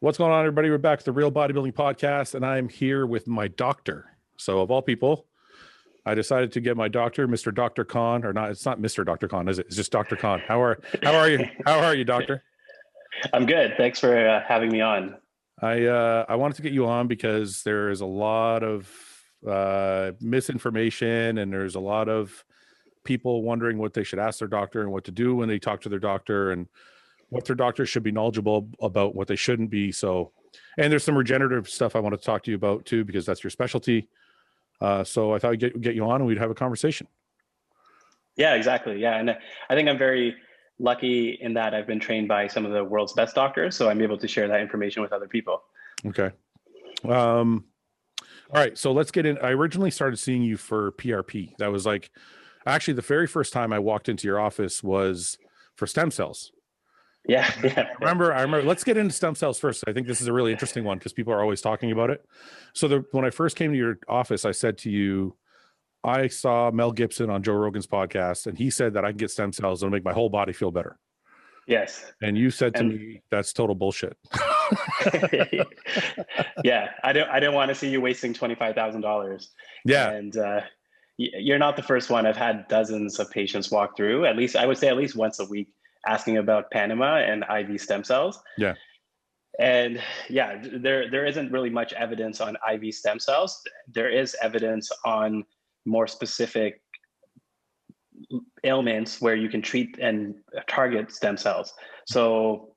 What's going on, everybody? We're back at the Real Bodybuilding Podcast, and I'm here with my doctor. So, of all people, I decided to get my doctor, Mr. Dr. Khan, or not. It's not Mr. Dr. Khan, is it? It's just Dr. Khan. How are you? How are you, doctor? I'm good. Thanks for having me on. I wanted to get you on because there is a lot of misinformation, and there's a lot of people wondering what they should ask their doctor and what to do when they talk to their doctor, and what their doctor should be knowledgeable about, what they shouldn't be. So, and there's some regenerative stuff I want to talk to you about too, because that's your specialty. So I thought I'd get you on and we'd have a conversation. Yeah, exactly. Yeah. And I think I'm very lucky in that I've been trained by some of the world's best doctors. So I'm able to share that information with other people. Okay. All right. So let's get in. I originally started seeing you for PRP. That was like, actually the very first time I walked into your office was for stem cells. Yeah. I remember. Let's get into stem cells first. I think this is a really interesting one because people are always talking about it. So when I first came to your office, I said to you, I saw Mel Gibson on Joe Rogan's podcast, and he said that I can get stem cells and make my whole body feel better. Yes. And you said to me, that's total bullshit. Yeah. I don't want to see you wasting $25,000. Yeah. And you're not the first one. I've had dozens of patients walk through, I would say at least once a week, asking about Panama and IV stem cells. Yeah. And yeah, there isn't really much evidence on IV stem cells. There is evidence on more specific ailments where you can treat and target stem cells. So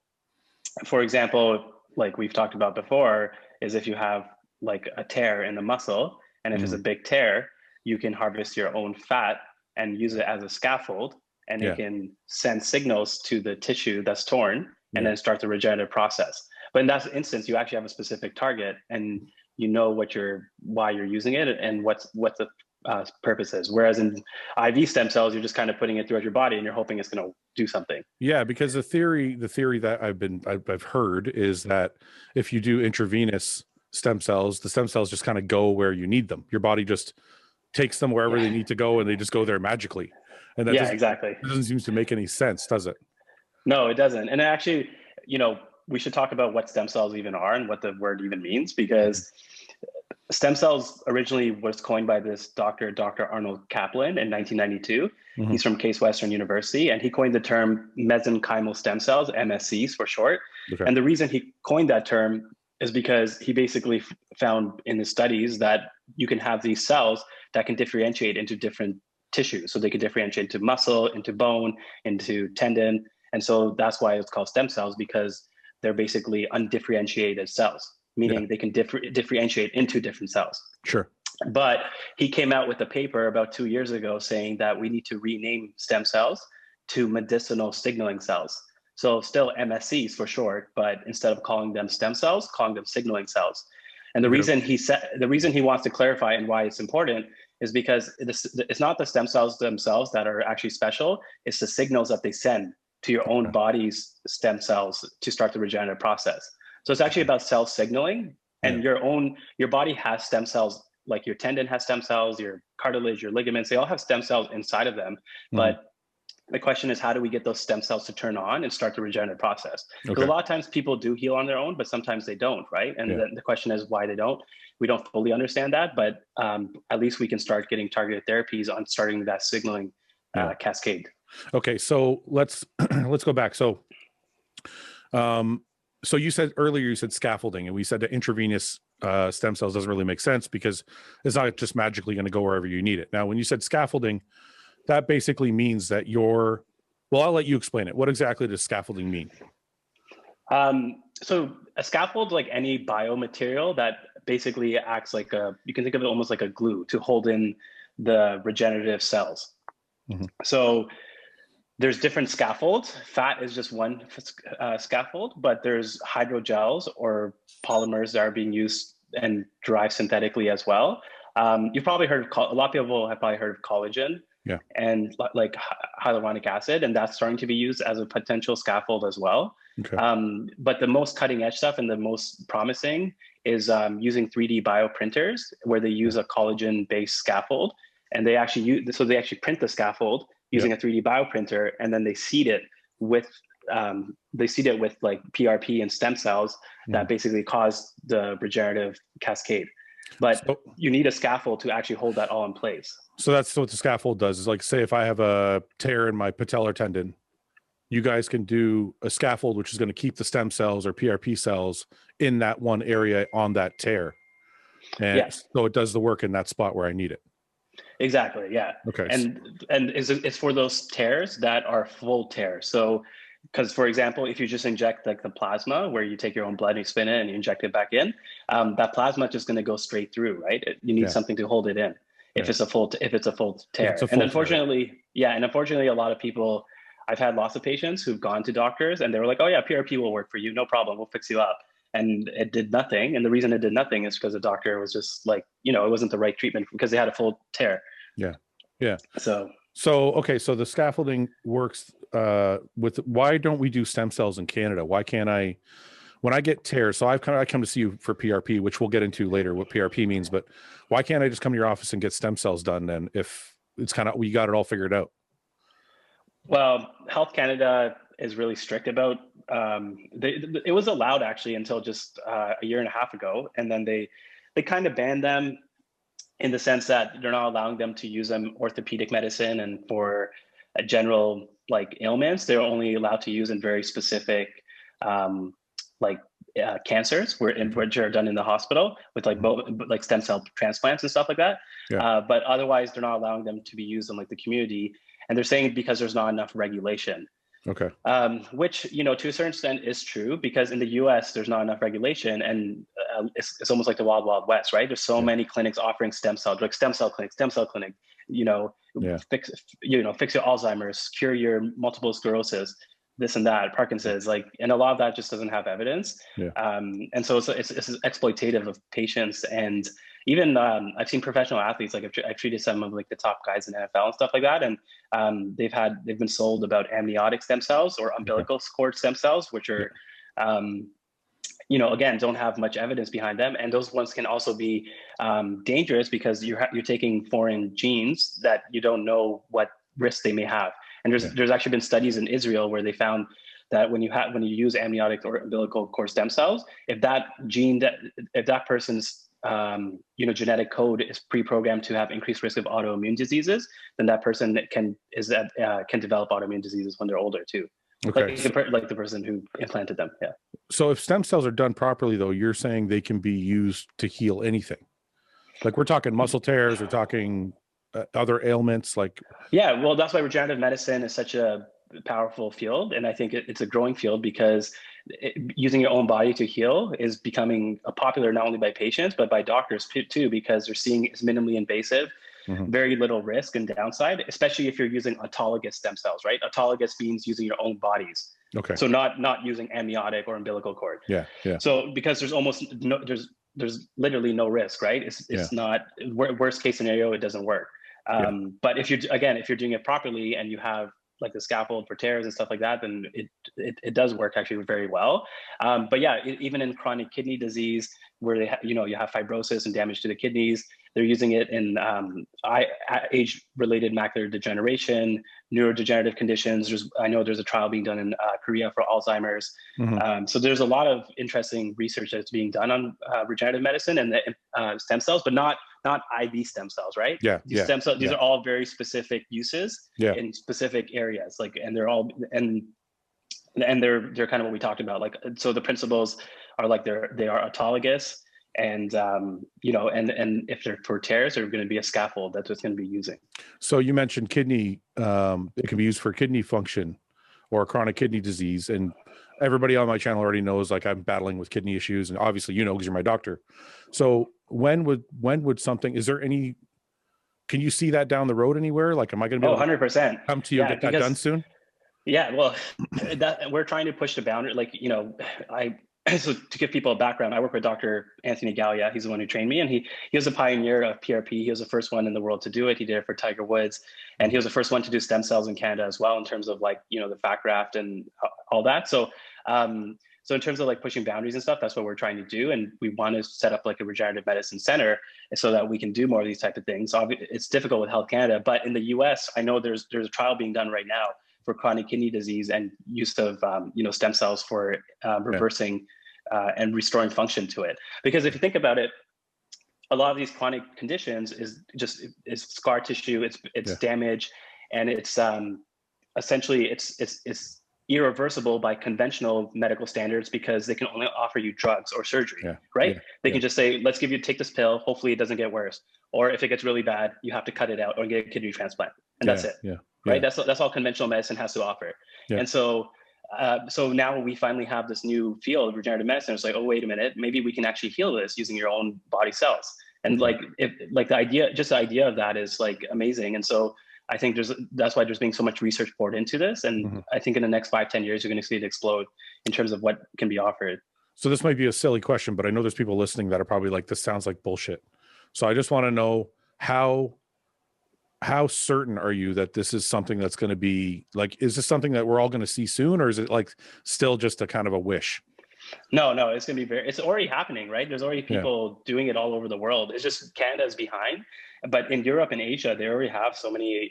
for example, like we've talked about before, is if you have like a tear in the muscle, and if it's a big tear, you can harvest your own fat and use it as a scaffold, and it can send signals to the tissue that's torn and then start the regenerative process. But in that instance, you actually have a specific target, and you know why you're using it and what the purpose is. Whereas in IV stem cells, you're just kind of putting it throughout your body and you're hoping it's going to do something. Yeah, because the theory that I've heard is that if you do intravenous stem cells, the stem cells just kind of go where you need them. Your body just takes them wherever they need to go, and they just go there magically. And that exactly. Doesn't seem to make any sense, does it? No, it doesn't. And actually, we should talk about what stem cells even are and what the word even means, because stem cells originally was coined by this Dr. Arnold Kaplan in 1992. He's from Case Western University, and he coined the term mesenchymal stem cells, MSCs for short. Okay. And the reason he coined that term is because he basically found in his studies that you can have these cells that can differentiate into different tissues. So they can differentiate into muscle, into bone, into tendon. And so that's why it's called stem cells, because they're basically undifferentiated cells, meaning they can differentiate into different cells. Sure. But he came out with a paper about 2 years ago saying that we need to rename stem cells to medicinal signaling cells. So still MSCs for short, but instead of calling them stem cells, calling them signaling cells. And the reason he wants to clarify and why it's important is because it's not the stem cells themselves that are actually special. It's the signals that they send to your own body's stem cells to start the regenerative process. So it's actually about cell signaling, and your body has stem cells, like your tendon has stem cells, your cartilage, your ligaments, they all have stem cells inside of them. But the question is, how do we get those stem cells to turn on and start the regenerative process? Because a lot of times people do heal on their own, but sometimes they don't, right? And the question is why they don't. We don't fully understand that, but at least we can start getting targeted therapies on starting that signaling cascade. Okay, so let's go back. So you said earlier, you said scaffolding, and we said that intravenous stem cells doesn't really make sense because it's not just magically going to go wherever you need it. Now, when you said scaffolding, that basically means that I'll let you explain it. What exactly does scaffolding mean? So a scaffold, like any biomaterial that basically acts like you can think of it almost like a glue to hold in the regenerative cells. So there's different scaffolds. Fat is just one scaffold, but there's hydrogels or polymers that are being used and derived synthetically as well. You've probably heard of, a lot of people have probably heard of collagen and like hyaluronic acid, and that's starting to be used as a potential scaffold as well. Okay. But the most cutting edge stuff and the most promising is using 3D bioprinters, where they use a collagen based scaffold, and they actually print the scaffold using a 3D bioprinter, and then they seed it with they seed it with like PRP and stem cells that basically cause the regenerative cascade. But you need a scaffold to actually hold that all in place. So that's what the scaffold does, is like, say if I have a tear in my patellar tendon, you guys can do a scaffold, which is going to keep the stem cells or PRP cells in that one area on that tear. And so it does the work in that spot where I need it. Exactly. Yeah. Okay. And it's for those tears that are full tears. So, because for example, if you just inject like the plasma, where you take your own blood and you spin it and you inject it back in, that plasma is just going to go straight through, right? You need something to hold it in. If it's a full tear. And unfortunately, a lot of people, I've had lots of patients who've gone to doctors and they were like, oh yeah, PRP will work for you. No problem. We'll fix you up. And it did nothing. And the reason it did nothing is because the doctor was just like, it wasn't the right treatment because they had a full tear. Yeah. Yeah. So okay. So the scaffolding works why don't we do stem cells in Canada? Why can't I, when I get tears, so I come to see you for PRP, which we'll get into later what PRP means, but why can't I just come to your office and get stem cells done then if it's we got it all figured out? Well, Health Canada is really strict about, it was allowed actually until just a year and a half ago. And then they kind of banned them in the sense that they're not allowing them to use them orthopedic medicine and for general like ailments. They're only allowed to use in very specific cancers which are done in the hospital with like stem cell transplants and stuff like that. Yeah. But otherwise they're not allowing them to be used in like the community. And they're saying because there's not enough regulation. Okay. Which, to a certain extent is true, because in the US, there's not enough regulation, and it's almost like the wild, wild west, right? There's so many clinics offering stem cell clinic, fix your Alzheimer's, cure your multiple sclerosis, this and that, Parkinson's, and a lot of that just doesn't have evidence. Yeah. And so it's exploitative of patients. And even I've seen professional athletes, like I've treated some of like the top guys in NFL and stuff like that. And they've been sold about amniotic stem cells or umbilical cord stem cells, which are, again, don't have much evidence behind them. And those ones can also be dangerous because you're taking foreign genes that you don't know what risks they may have. And there's actually been studies in Israel where they found that when you use amniotic or umbilical cord stem cells, if that person's genetic code is pre-programmed to have increased risk of autoimmune diseases, then that person can develop autoimmune diseases when they're older too. Okay. Like the person who implanted them. Yeah. So if stem cells are done properly, though, you're saying they can be used to heal anything. Like we're talking muscle tears, we're talking other ailments. Yeah, well, that's why regenerative medicine is such a powerful field, and I think it's a growing field because using your own body to heal is becoming popular not only by patients but by doctors too, because they're seeing it's minimally invasive, very little risk and downside, especially if you're using autologous stem cells, right? Autologous means using your own bodies. Okay. So not using amniotic or umbilical cord. Yeah. Yeah. So because there's literally no risk, right? It's not worst case scenario, it doesn't work. But if you're doing it properly and you have like the scaffold for tears and stuff like that, then it does work actually very well. But yeah, even in chronic kidney disease where you have fibrosis and damage to the kidneys, they're using it in age-related macular degeneration, neurodegenerative conditions. I know there's a trial being done in Korea for Alzheimer's. So there's a lot of interesting research that's being done on regenerative medicine and the stem cells, but not IV stem cells, right? Yeah. These stem cells, these are all very specific uses in specific areas. And they're all and they're kind of what we talked about. So the principles are they are autologous, and and if they're for tears, they're going to be a scaffold that's what's going to be using. So you mentioned kidney. It can be used for kidney function or chronic kidney disease, and everybody on my channel already knows I'm battling with kidney issues, and obviously because you're my doctor. So when would something, is there any, can you see that down the road anywhere? Am I going to be 100% come to you and get that done soon? Yeah, well, we're trying to push the boundary. So to give people a background, I work with Dr. Anthony Gallia. He's the one who trained me, and he was a pioneer of PRP. He was the first one in the world to do it. He did it for Tiger Woods, and he was the first one to do stem cells in Canada as well, in terms of the fat graft and all that. So in terms of pushing boundaries and stuff, that's what we're trying to do, and we want to set up a regenerative medicine center so that we can do more of these type of things. Obviously, it's difficult with Health Canada, but in the US, I know there's a trial being done right now for chronic kidney disease and use of, stem cells for reversing and restoring function to it. Because if you think about it, a lot of these chronic conditions is scar tissue, it's damage, and it's essentially it's irreversible by conventional medical standards because they can only offer you drugs or surgery, right? They can just say, let's take this pill, hopefully it doesn't get worse. Or if it gets really bad, you have to cut it out or get a kidney transplant. And that's it, right? That's all conventional medicine has to offer. And so now we finally have this new field of regenerative medicine. It's like, oh, wait a minute, maybe we can actually heal this using your own body cells. And the idea of that is like amazing. And so I think that's why there's being so much research poured into this. And I think in the next 5-10 years, you're going to see it explode in terms of what can be offered. So this might be a silly question, but I know there's people listening that are probably like, this sounds like bullshit. So I just want to know how certain are you that this is something that's going to be like, is this something that we're all going to see soon? Or is it like still just a kind of a wish? No, it's going to be it's already happening, right? There's already people doing it all over the world. It's just Canada's behind. But in Europe and Asia, they already have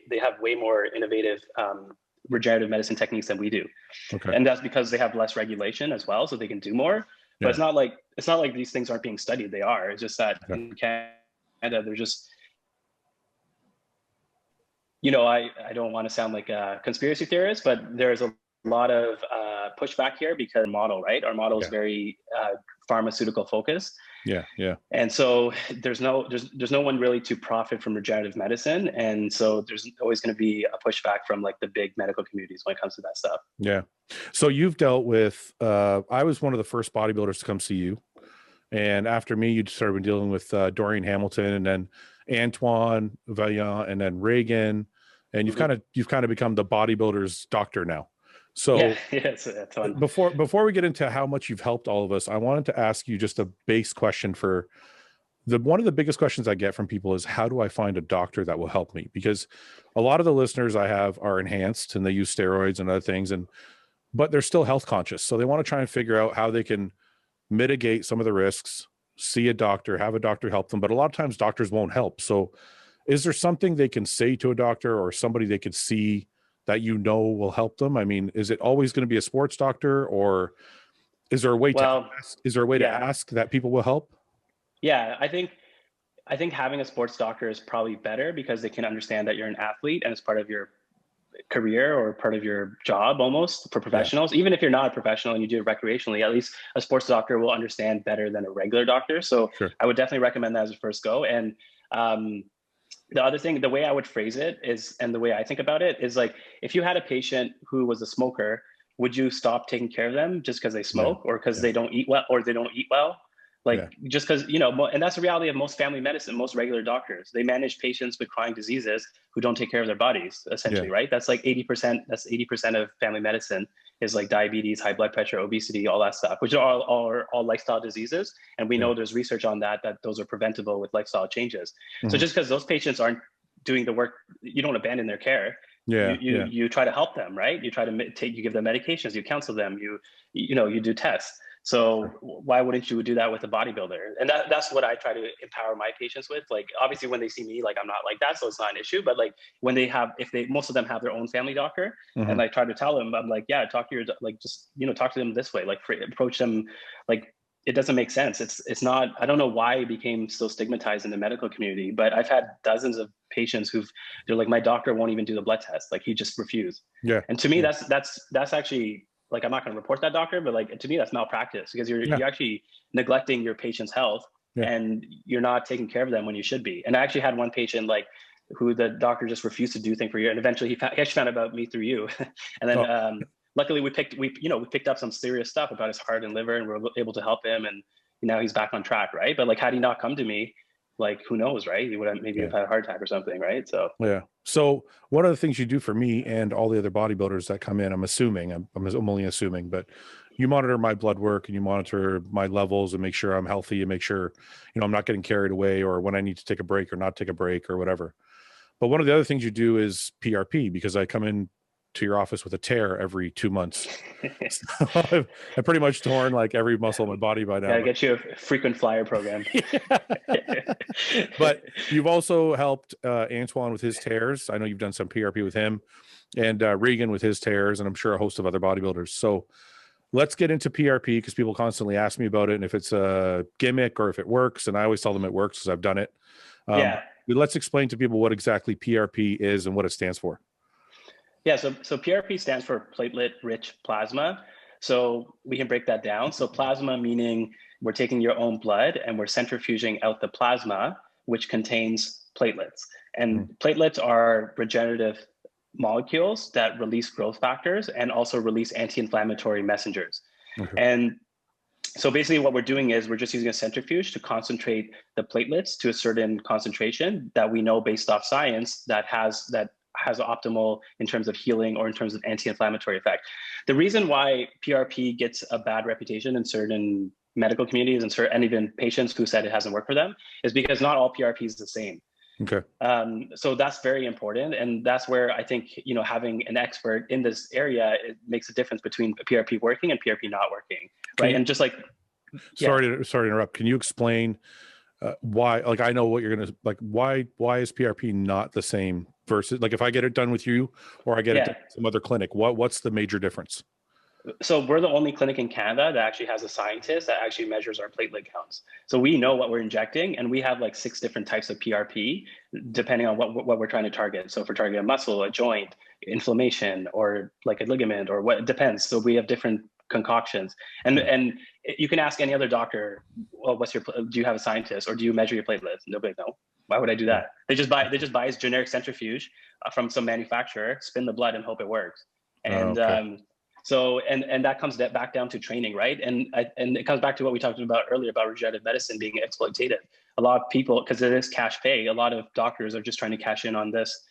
they have way more innovative regenerative medicine techniques than we do. Okay. And that's because they have less regulation as well, so they can do more. But it's not like these things aren't being studied. They are. It's just that in Canada, they're just, I don't want to sound like a conspiracy theorist, but there's a lot of pushback here because our model is very pharmaceutical focused. And so there's no one really to profit from regenerative medicine, and so there's always going to be a pushback from like the big medical communities when it comes to that stuff. So you've dealt with I was one of the first bodybuilders to come see you, and after me you started dealing with Dorian Hamilton, and then Antoine Vaillant, and then Reagan, and you've kind of become the bodybuilder's doctor now. So before we get into how much you've helped all of us, I wanted to ask you just a base question for one of the biggest questions I get from people is, how do I find a doctor that will help me? Because a lot of the listeners I have are enhanced and they use steroids and other things, but they're still health conscious. So they want to try and figure out how they can mitigate some of the risks, see a doctor, have a doctor help them. But a lot of times doctors won't help. So is there something they can say to a doctor or somebody they could see that will help them? I mean, is it always going to be a sports doctor, or is there a way to ask that people will help? Yeah, I think having a sports doctor is probably better because they can understand that you're an athlete and it's part of your career or part of your job almost for professionals. Even if you're not a professional and you do it recreationally, at least a sports doctor will understand better than a regular doctor. So I would definitely recommend that as a first go. And the other thing, the way I would phrase it is, and the way I think about it is like, if you had a patient who was a smoker, would you stop taking care of them just because they smoke or because they don't eat well, or they don't eat well? Just because, and that's the reality of most family medicine, most regular doctors. They manage patients with chronic diseases who don't take care of their bodies, essentially, right? That's like 80%, that's 80% of family medicine is like diabetes, high blood pressure, obesity, all that stuff, which are all lifestyle diseases. And we know there's research on that those are preventable with lifestyle changes. So just because those patients aren't doing the work, you don't abandon their care. You try to help them, right? You try to you give them medications, you counsel them, you do tests. So why wouldn't you do that with a bodybuilder? And that's what I try to empower my patients with. Like, obviously when they see me, like, I'm not like that, so it's not an issue. But like when most of them have their own family doctor, and I try to tell them, I'm like, talk to talk to them this way, like approach them. Like, it doesn't make sense. It's not, I don't know why it became so stigmatized in the medical community, but I've had dozens of patients they're like, my doctor won't even do the blood test. Like, he just refused. And to me, that's actually, like, I'm not going to report that doctor, but like, to me, that's malpractice because you're actually neglecting your patient's health and you're not taking care of them when you should be. And I actually had one patient who the doctor just refused to do thing for a year. And eventually he actually found out about me through you. And then luckily we picked up some serious stuff about his heart and liver, and we were able to help him. And now he's back on track. Right. But like, had he not come to me, like, who knows, right? He would have maybe have had a heart attack or something, right? So So one of the things you do for me and all the other bodybuilders that come in, I'm assuming, I'm only assuming, but you monitor my blood work and you monitor my levels and make sure I'm healthy and make sure, I'm not getting carried away, or when I need to take a break or not take a break or whatever. But one of the other things you do is PRP, because I come in to your office with a tear every 2 months. So I've pretty much torn like every muscle in my body by now. Gotta get you a frequent flyer program. But you've also helped Antoine with his tears. I know you've done some PRP with him. and Regan with his tears, and I'm sure a host of other bodybuilders. So let's get into PRP, because people constantly ask me about it and if it's a gimmick or if it works. And I always tell them it works because I've done it. Let's explain to people what exactly PRP is and what it stands for. Yeah, so PRP stands for platelet-rich plasma. So we can break that down. So plasma meaning we're taking your own blood and we're centrifuging out the plasma, which contains platelets. And platelets are regenerative molecules that release growth factors and also release anti-inflammatory messengers. And so basically what we're doing is we're just using a centrifuge to concentrate the platelets to a certain concentration that we know based off science that has optimal in terms of healing or in terms of anti-inflammatory effect. The reason why PRP gets a bad reputation in certain medical communities and even patients who said it hasn't worked for them is because not all PRP is the same. Okay. So that's very important. And that's where I think, having an expert in this area, it makes a difference between PRP working and PRP not working. Right. And just like, sorry to interrupt. Can you explain why, like, I know what you're going to like, why is PRP not the same versus like if I get it done with you or I get it done at some other clinic, what's the major difference? So we're the only clinic in Canada that actually has a scientist that actually measures our platelet counts. So we know what we're injecting, and we have like 6 different types of PRP depending on what we're trying to target. So if we're targeting a muscle, a joint, inflammation, or like a ligament, or what, it depends. So we have different concoctions, and you can ask any other doctor, well, do you have a scientist or do you measure your platelets? And they'll be like, no. Why would I do that? They just buy a generic centrifuge from some manufacturer, spin the blood, and hope it works. And so that comes back down to training, right? And it comes back to what we talked about earlier about regenerative medicine being exploitative. A lot of people, because it is cash pay, a lot of doctors are just trying to cash in on this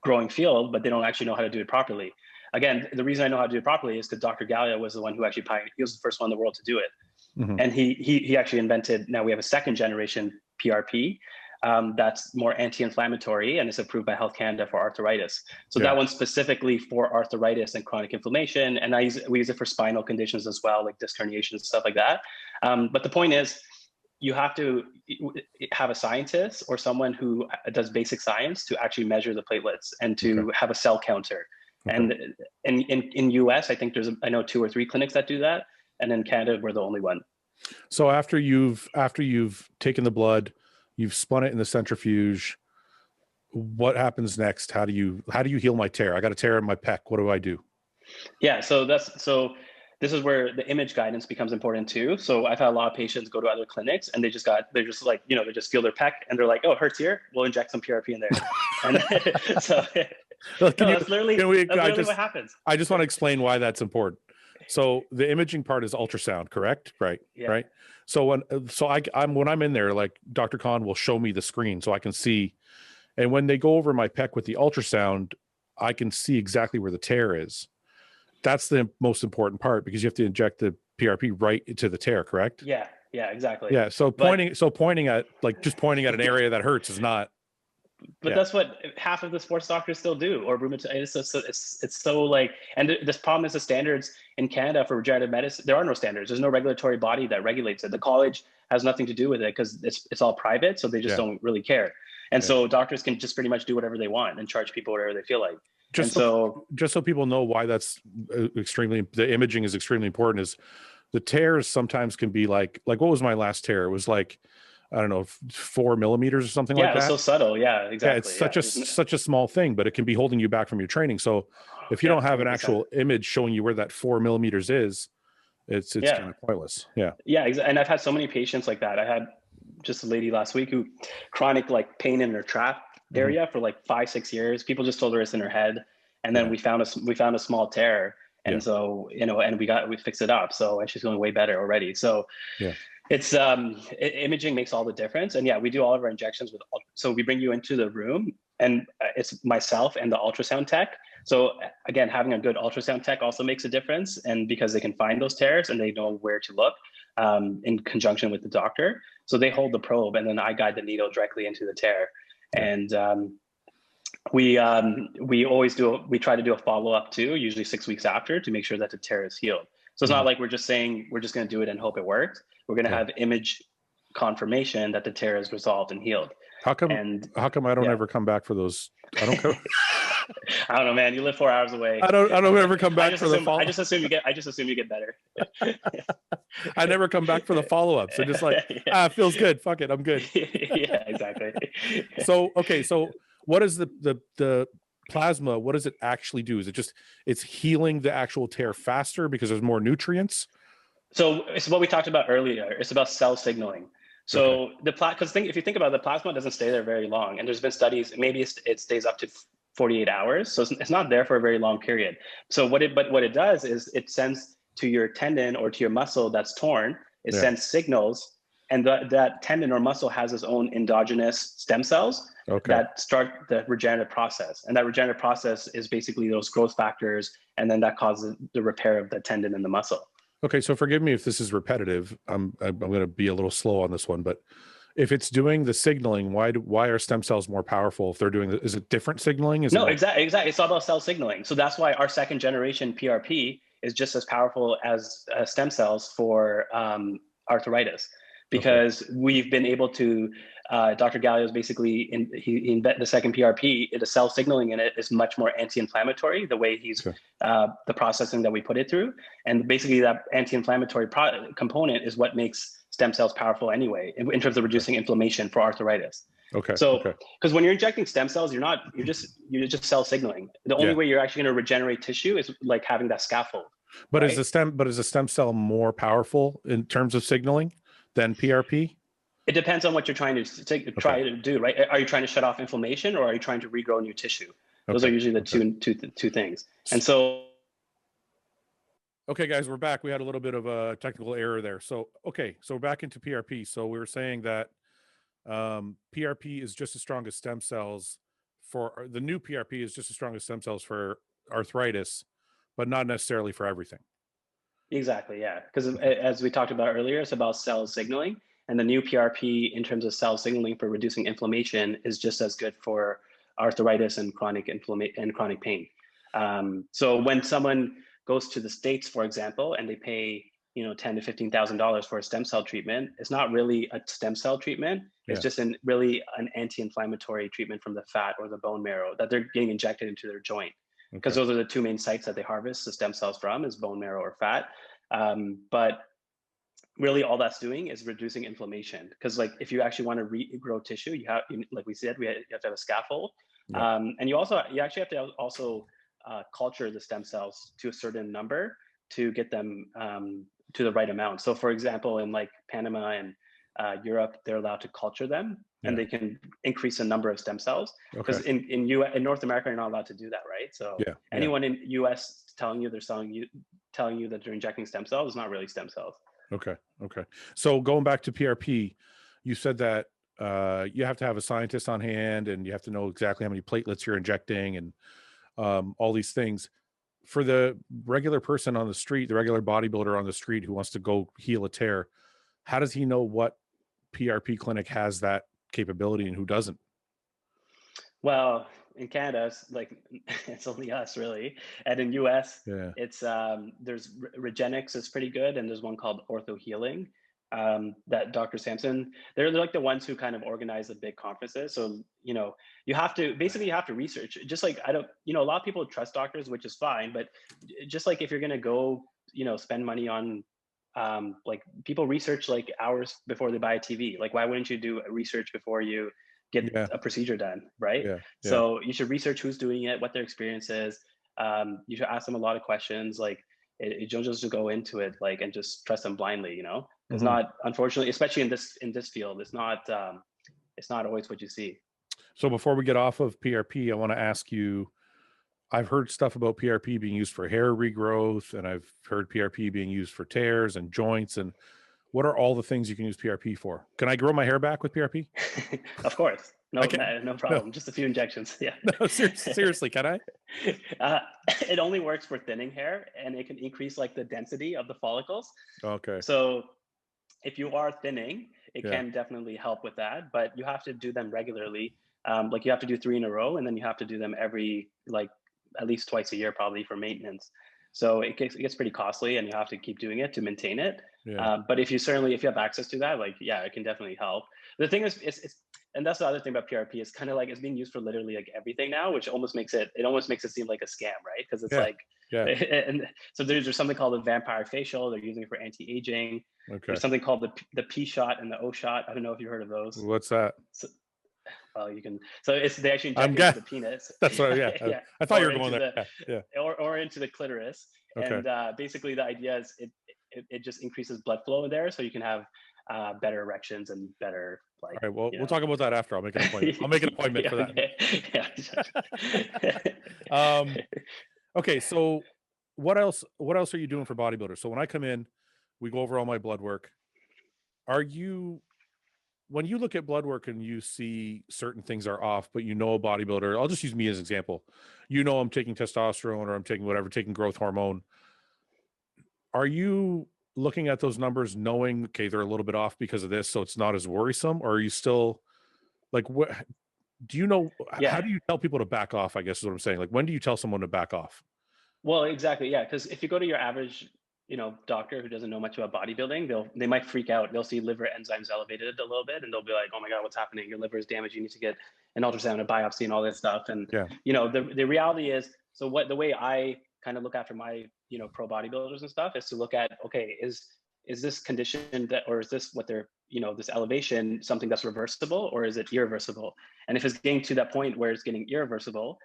growing field, but they don't actually know how to do it properly. Again, the reason I know how to do it properly is because Dr. Gallia was the one who actually pioneered. He was the first one in the world to do it. And he actually invented, now we have a 2nd generation PRP that's more anti-inflammatory and is approved by Health Canada for arthritis. So that one's specifically for arthritis and chronic inflammation. And we use it for spinal conditions as well, like disc herniation and stuff like that. But the point is, you have to have a scientist or someone who does basic science to actually measure the platelets and to have a cell counter. And in US, I think I know 2 or 3 clinics that do that. And in Canada, we're the only one. So after you've taken the blood, you've spun it in the centrifuge, what happens next? How do you heal my tear? I got a tear in my pec. What do I do? Yeah. So this is where the image guidance becomes important too. So I've had a lot of patients go to other clinics and they just feel their pec and they're like, oh, it hurts here. We'll inject some PRP in there. And so that's literally what happens. I just want to explain why that's important. So the imaging part is ultrasound, correct? Right. Yeah. Right. So when I'm in there, like Dr. Khan will show me the screen so I can see. And when they go over my pec with the ultrasound, I can see exactly where the tear is. That's the most important part because you have to inject the PRP right into the tear, correct? Yeah. Yeah, exactly. Yeah. So pointing at an area that hurts is not. But that's what half of the sports doctors still do, or rheumatologists. It's so like, and this problem is the standards in Canada for regenerative medicine. There are no standards. There's no regulatory body that regulates it. The college has nothing to do with it because it's all private, so they just don't really care. And so doctors can just pretty much do whatever they want and charge people whatever they feel like. Just so people know why that's the imaging is extremely important. Is the tears sometimes can be like what was my last tear? It was like, I don't know, 4 millimeters or something like that. Yeah, it's so subtle. Yeah, exactly. Yeah, it's such a small thing, but it can be holding you back from your training. So if you don't have an actual image showing you where that 4 millimeters is, it's kind of pointless. Yeah. Yeah. And I've had so many patients like that. I had just a lady last week who chronic like pain in her trap area for like 5-6 years. People just told her it's in her head. And then we found a small tear. And so, and we fixed it up. So, and she's going way better already. So it's imaging makes all the difference. And we do all of our injections so we bring you into the room and it's myself and the ultrasound tech. So again, having a good ultrasound tech also makes a difference. And because they can find those tears and they know where to look in conjunction with the doctor. So they hold the probe and then I guide the needle directly into the tear. And we try to do a follow-up too, usually 6 weeks after, to make sure that the tear is healed. So it's not like we're just saying we're just going to do it and hope it works. We're going to have image confirmation that the tear is resolved and healed. How come I don't ever come back for those? I don't come. I don't know, man. You live 4 hours away. I don't ever come back for the follow-up. I just assume you get better. I never come back for the follow-up. So just like, it feels good. Fuck it. I'm good. Yeah, exactly. So, okay. So what is the plasma? What does it actually do? Is it just, it's healing the actual tear faster because there's more nutrients? So it's what we talked about earlier. It's about cell signaling. So because if you think about it, the plasma doesn't stay there very long. And there's been studies, maybe it stays up to 48 hours. So it's not there for a very long period. So what it does is it sends to your tendon or to your muscle that's torn, it sends signals, and that tendon or muscle has its own endogenous stem cells that start the regenerative process. And that regenerative process is basically those growth factors, and then that causes the repair of the tendon and the muscle. Okay, so forgive me if this is repetitive. I'm going to be a little slow on this one, but if it's doing the signaling, why are stem cells more powerful if they're doing the, is it different signaling? Exactly. It's all about cell signaling. So that's why our second generation PRP is just as powerful as stem cells for arthritis, because we've been able to, Dr. Gallio's basically, he invented the second PRP, the cell signaling in it is much more anti-inflammatory, the way he's, the processing that we put it through. And basically that anti-inflammatory component is what makes stem cells powerful anyway, in terms of reducing inflammation for arthritis. Because when you're injecting stem cells, you're just cell signaling. The only way you're actually going to regenerate tissue is like having that scaffold. But is a stem cell more powerful in terms of signaling than PRP? It depends on what you're trying to try to do, right? Are you trying to shut off inflammation, or are you trying to regrow new tissue? Those are usually the two things. And so, okay, guys, we're back. We had a little bit of a technical error there. So, so back into PRP. So we were saying that PRP is just as strong as stem cells for the new PRP is just as strong as stem cells for arthritis, but not necessarily for everything. Exactly, yeah. Because as we talked about earlier, it's about cell signaling, and the new PRP in terms of cell signaling for reducing inflammation is just as good for arthritis and chronic pain. So when someone goes to the States, for example, and they pay $10,000 to $15,000 for a stem cell treatment, it's not really a stem cell treatment. It's just really an anti-inflammatory treatment from the fat or the bone marrow that they're getting injected into their joint. Because those are the two main sites that they harvest the stem cells from, is bone marrow or fat. But really all that's doing is reducing inflammation. Because like if you actually want to regrow tissue, like we said, you have to have a scaffold. And you actually have to also culture the stem cells to a certain number to get them to the right amount. So for example, in like Panama and Europe, they're allowed to culture them, and they can increase the number of stem cells. Because in North America, you're not allowed to do that, right? So anyone in US telling you that they're injecting stem cells is not really stem cells. Okay. So going back to PRP, you said that you have to have a scientist on hand, and you have to know exactly how many platelets you're injecting, and all these things. For the regular person on the street, the regular bodybuilder on the street who wants to go heal a tear, how does he know what PRP clinic has that capability and who doesn't? Well, in Canada, it's only us really, and in US, it's there's Regenix is pretty good, and there's one called Ortho Healing that Dr. Sampson. They're like the ones who kind of organize the big conferences. So you have to research. Just like a lot of people trust doctors, which is fine, but just like if you're gonna go spend money on like people research like hours before they buy a TV. Like why wouldn't you do research before you get a procedure done, right? So you should research who's doing it, what their experience is. You should ask them a lot of questions. Like you don't just go into it like and just trust them blindly. It's not, unfortunately, especially in this field, it's not always what you see. So before we get off of PRP, I want to ask you, I've heard stuff about PRP being used for hair regrowth, and I've heard PRP being used for tears and joints. And what are all the things you can use PRP for? Can I grow my hair back with PRP? Of course. No problem. No. Just a few injections. Yeah. No, seriously, can I? It only works for thinning hair, and it can increase like the density of the follicles. Okay. So if you are thinning, it can definitely help with that, but you have to do them regularly. Like you have to do 3 in a row, and then you have to do them every at least twice a year, probably, for maintenance. So it gets pretty costly, and you have to keep doing it to maintain it. But if you have access to that, it can definitely help. The thing is, and that's the other thing about PRP is kind of like it's being used for literally like everything now, which almost makes it seem like a scam, right? Because it's like, and so there's something called the vampire facial. They're using it for anti-aging. Okay. There's something called the P shot and the O shot. I don't know if you heard of those. What's that? So, well, you can. So they actually inject into the penis. That's what. Yeah. I thought you were going there. Or into the clitoris. Okay. And basically, the idea is it just increases blood flow in there, so you can have better erections and better like. All right. Well, we'll talk about that after. I'll make an appointment. I'll make an appointment for that. Okay. So what else are you doing for bodybuilders? So when I come in, we go over all my blood work. When you look at blood work and you see certain things are off, but a bodybuilder, I'll just use me as an example. I'm taking testosterone or I'm taking growth hormone. Are you looking at those numbers knowing, okay, they're a little bit off because of this, so it's not as worrisome? Or are you still like, what do you know? How do you tell people to back off? I guess is what I'm saying. Like, when do you tell someone to back off? Well, exactly. Yeah. Because if you go to your average, doctor who doesn't know much about bodybuilding, they might freak out. They'll see liver enzymes elevated a little bit and they'll be like, oh my God, what's happening? Your liver is damaged. You need to get an ultrasound, a biopsy and all this stuff. And, the reality is, so the way I kind of look after my, pro bodybuilders and stuff is to look at, okay, is this condition or is this what they're, this elevation, something that's reversible or is it irreversible? And if it's getting to that point where it's getting irreversible,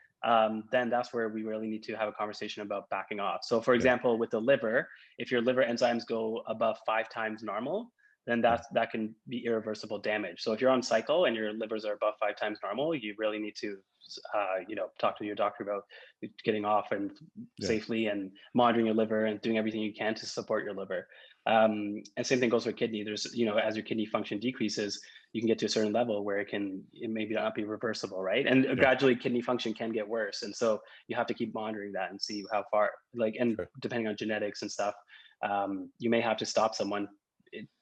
then that's where we really need to have a conversation about backing off. So for example, with the liver, if your liver enzymes go above 5 times normal, then that can be irreversible damage. So if you're on cycle and your livers are above 5 times normal, you really need to, talk to your doctor about getting off and safely and monitoring your liver and doing everything you can to support your liver. And same thing goes for kidney. There's, as your kidney function decreases, you can get to a certain level where it maybe not be reversible, right? And gradually kidney function can get worse. And so you have to keep monitoring that and see how far, depending on genetics and stuff, you may have to stop someone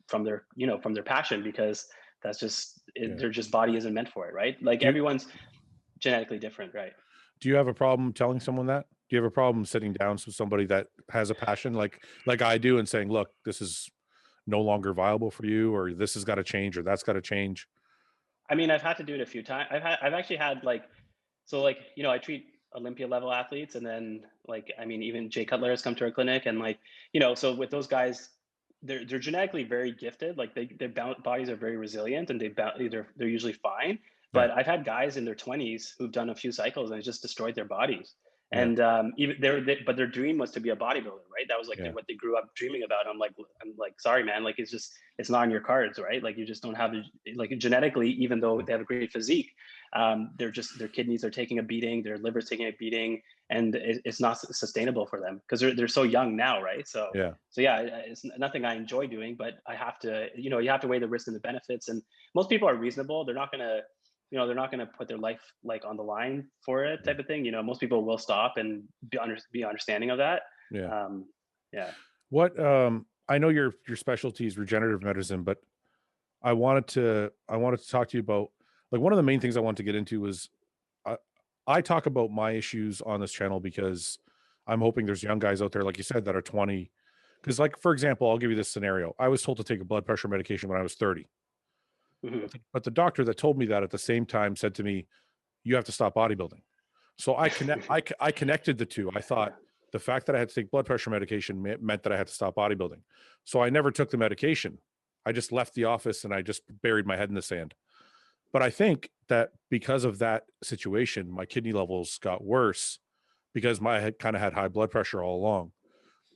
from their passion, because that's just, their just body isn't meant for it, right? Like everyone's genetically different, right? Do you have a problem telling someone that? Do you have a problem sitting down with somebody that has a passion like I do and saying, look, this is no longer viable for you, or this has got to change, or that's got to change? I mean, I've had to do it a few times. I've actually had I treat Olympia level athletes, and then even Jay Cutler has come to our clinic, and so with those guys, they're genetically very gifted. Like their bodies are very resilient, and they're usually fine. But I've had guys in their 20s who've done a few cycles and it's just destroyed their bodies. And but their dream was to be a bodybuilder, right? That was what they grew up dreaming about. I'm like, sorry, man, it's not in your cards, right? Like you just don't have genetically, even though they have a great physique, their kidneys are taking a beating, their liver's taking a beating, and it's not sustainable for them because they're so young now, right? So it's nothing I enjoy doing, but I have to, you have to weigh the risks and the benefits. And most people are reasonable. They're not gonna put their life on the line for it type of thing. Most people will stop and be understanding of that. What I know your specialty is regenerative medicine, but I wanted to talk to you about, one of the main things I want to get into was I talk about my issues on this channel because I'm hoping there's young guys out there, like you said, that are 20. Because for example, I'll give you this scenario. I was told to take a blood pressure medication when I was 30. Mm-hmm. But the doctor that told me that at the same time said to me, you have to stop bodybuilding. So I connected the two. I thought the fact that I had to take blood pressure medication meant that I had to stop bodybuilding. So I never took the medication. I just left the office and I just buried my head in the sand. But I think that because of that situation, my kidney levels got worse because I had kind of had high blood pressure all along.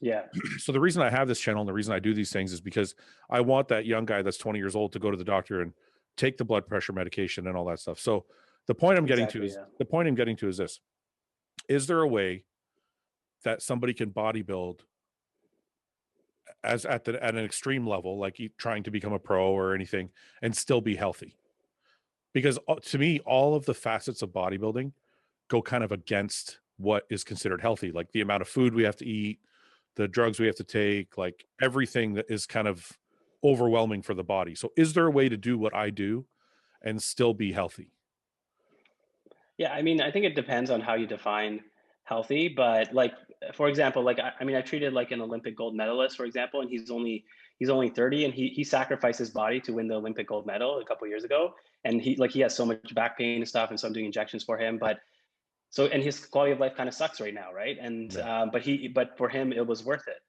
Yeah. So the reason I have this channel and the reason I do these things is because I want that young guy that's 20 years old to go to the doctor and take the blood pressure medication and all that stuff. So the point I'm getting to is this: is there a way that somebody can bodybuild at an extreme level, like trying to become a pro or anything, and still be healthy? Because to me, all of the facets of bodybuilding go kind of against what is considered healthy, like the amount of food we have to eat, the drugs we have to take, like everything that is kind of overwhelming for the body. So is there a way to do what I do and still be healthy? Yeah, I mean, I think it depends on how you define healthy, but for example, I treated an Olympic gold medalist, for example, and he's only 30, and he sacrificed his body to win the Olympic gold medal a couple of years ago. and he has so much back pain and stuff, and so I'm doing injections for him. But and his quality of life kind of sucks right now, right? And but for him it was worth it.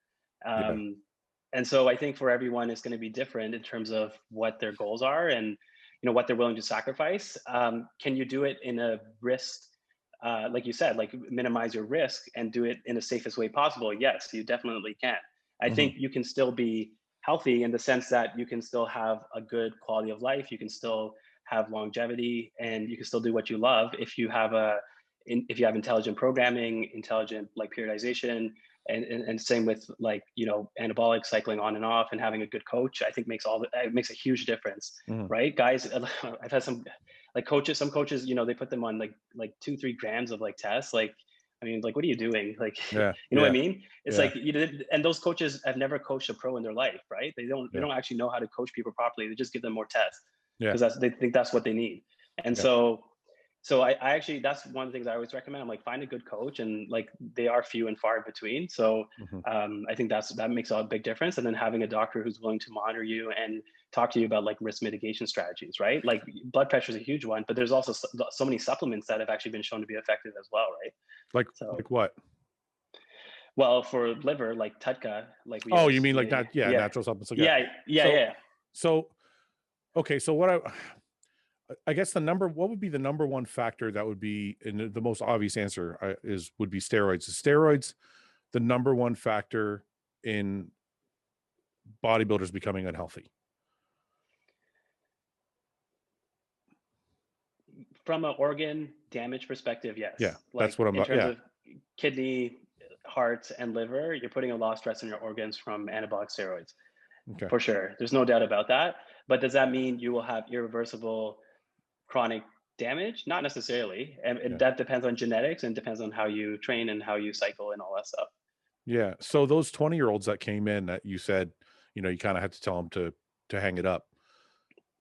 And so I think for everyone it's going to be different in terms of what their goals are and what they're willing to sacrifice. Can you do it in a risk, like you said, like minimize your risk and do it in the safest way possible? Yes, you definitely can. I think you can still be healthy in the sense that you can still have a good quality of life. You can still have longevity, and you can still do what you love if you have intelligent programming, intelligent like periodization, and same with like anabolic cycling on and off, and having a good coach. I think it makes a huge difference, right? Guys, I've had some some coaches, they put them on like 2-3 grams of like tests. Like, I mean, like, what are you doing? Like, what I mean? It's like and those coaches have never coached a pro in their life, right? They don't actually know how to coach people properly. They just give them more tests because they think that's what they need. And so I actually, that's one of the things I always recommend. I'm like, find a good coach, and like they are few and far between. So I think that makes a big difference. And then having a doctor who's willing to monitor you and talk to you about like risk mitigation strategies, right? Like blood pressure is a huge one, but there's also so many supplements that have actually been shown to be effective as well, right? Like what? Well, for liver, like Tutka, like we. Oh, you mean like that? Yeah, natural supplements. Yeah. So, okay, so what I guess what would be the number one factor that would be, and the most obvious answer would be steroids. Is steroids the number one factor in bodybuilders becoming unhealthy? From an organ damage perspective, yes. Yeah, that's what I'm in terms of kidney, heart, and liver. You're putting a lot of stress on your organs from anabolic steroids, for sure. There's no doubt about that. But does that mean you will have irreversible chronic damage? Not necessarily. And that depends on genetics, and depends on how you train and how you cycle and all that stuff. Yeah. So those 20-year-olds that came in that you said, you kind of had to tell them to hang it up.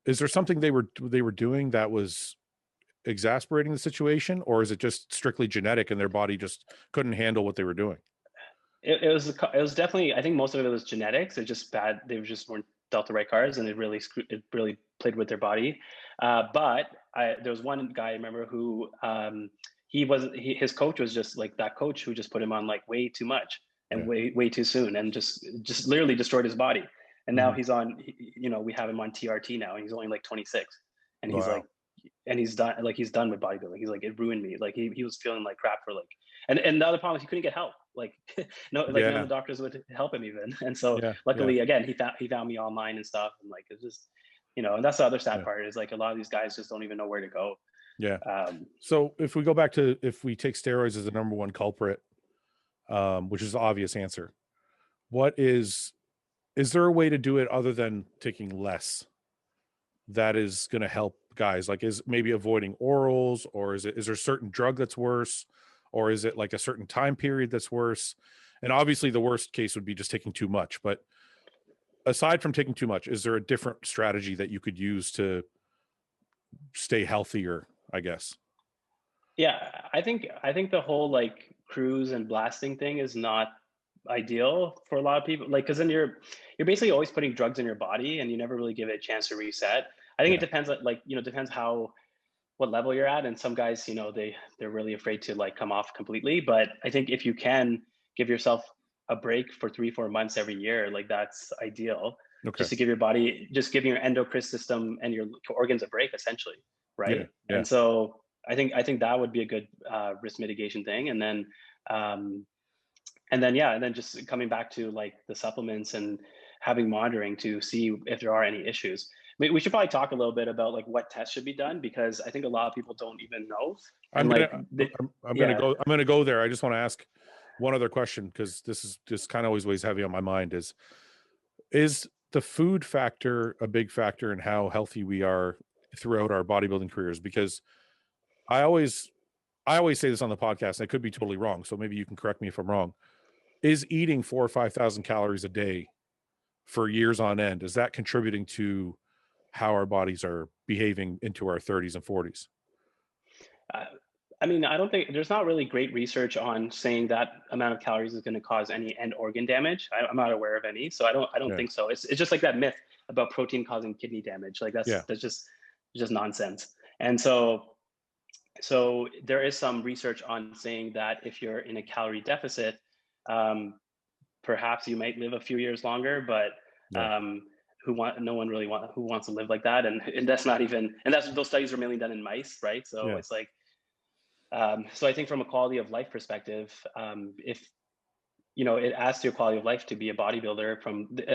Is there something they were doing that was exasperating the situation, or is it just strictly genetic and their body just couldn't handle what they were doing? It was definitely, I think most of it was genetics. It's just bad. They just weren't dealt the right cards, and it really played with their body. But there was one guy I remember who his coach was just like that coach who just put him on like way too much and way too soon, and just literally destroyed his body. And now he's on, we have him on TRT now, and he's only like 26, and he's like, and he's done with bodybuilding. He's like, it ruined me. Like he was feeling like crap for like, and the other problem is he couldn't get help. Like none of the doctors would help him even. And so luckily again, he found me online and stuff. And like, it's just, and that's the other sad part is like a lot of these guys just don't even know where to go. Yeah. So if we go back to, if we take steroids as the number one culprit, which is the obvious answer, is there a way to do it other than taking less that is going to help guys? Like, is maybe avoiding orals, or is there a certain drug that's worse, or is it like a certain time period that's worse? And obviously the worst case would be just taking too much, but aside from taking too much, is there a different strategy that you could use to stay healthier, I guess? Yeah, I think the whole like cruise and blasting thing is not ideal for a lot of people, like, because then you're basically always putting drugs in your body, and you never really give it a chance to reset. I think it depends, like, depends what level you're at. And some guys, they're really afraid to like come off completely. But I think if you can give yourself a break for 3-4 months every year, like that's ideal. Just to give your body, just giving your endocrine system and your organs a break, essentially, right? And so I think that would be a good risk mitigation thing. And then just coming back to like the supplements and having monitoring to see if there are any issues. We should probably talk a little bit about like what tests should be done, because I think a lot of people don't even know. I'm gonna go there. I just want to ask one other question, because this is just kind of always weighs heavy on my mind. Is the food factor a big factor in how healthy we are throughout our bodybuilding careers? Because I always say this on the podcast, and I could be totally wrong, so maybe you can correct me if I'm wrong. Is eating 4,000 or 5,000 calories a day for years on end, is that contributing to how our bodies are behaving into our 30s and 40s? I mean, I don't think there's not really great research on saying that amount of calories is going to cause any end organ damage. I'm not aware of any, so I don't think so. It's just like that myth about protein causing kidney damage. Like that's just just nonsense. And so there is some research on saying that if you're in a calorie deficit, perhaps you might live a few years longer, but who wants to live like that, and that's not even, and that's, those studies are mainly done in mice, right? So it's like, so I think from a quality of life perspective, if it adds to your quality of life to be a bodybuilder.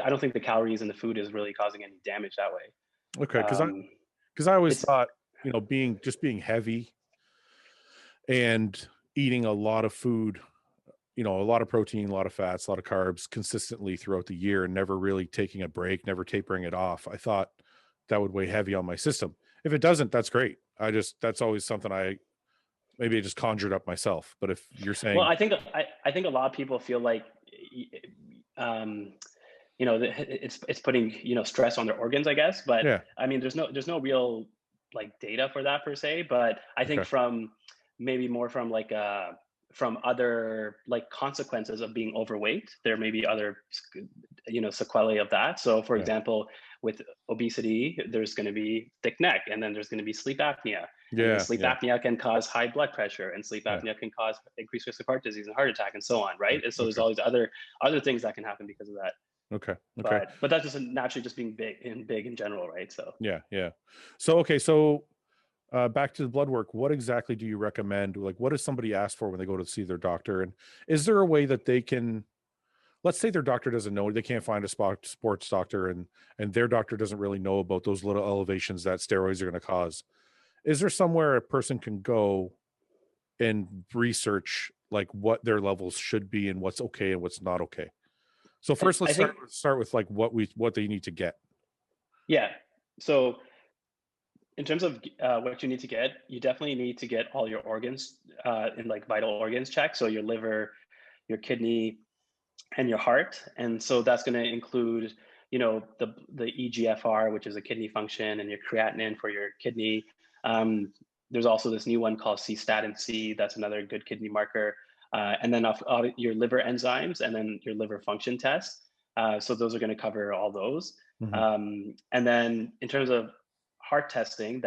I don't think the calories in the food is really causing any damage that way. Okay, because I always thought, being heavy and eating a lot of food, a lot of protein, a lot of fats, a lot of carbs consistently throughout the year, and never really taking a break, never tapering it off, I thought that would weigh heavy on my system. If it doesn't, that's great. That's always something maybe I just conjured up myself. But if you're saying, well, I think a lot of people feel like, it's putting, stress on their organs, I guess. But I mean, there's no real like data for that per se. But I think from other like consequences of being overweight, there may be other, sequelae of that. So for example, with obesity, there's going to be thick neck, and then there's going to be sleep apnea. And sleep apnea can cause high blood pressure, and sleep apnea can cause increased risk of heart disease and heart attack and so on, right? And so there's all these other things that can happen because of that. Okay. But that's just naturally just being big in general, right? So So back to the blood work. What exactly do you recommend? Like, what does somebody ask for when they go to see their doctor? And is there a way that they can, let's say their doctor doesn't know, they can't find a sports doctor, and their doctor doesn't really know about those little elevations that steroids are going to cause. Is there somewhere a person can go and research like what their levels should be and what's okay and what's not okay? So first, let's start with like what they need to get. Yeah. So in terms of what you need to get, you definitely need to get all your organs in like vital organs checked. So your liver, your kidney, and your heart. And so that's going to include, the EGFR, which is a kidney function, and your creatinine for your kidney. There's also this new one called cystatin C. That's another good kidney marker. And then your liver enzymes, and then your liver function test. So those are going to cover all those. Mm-hmm. And then in terms of heart testing,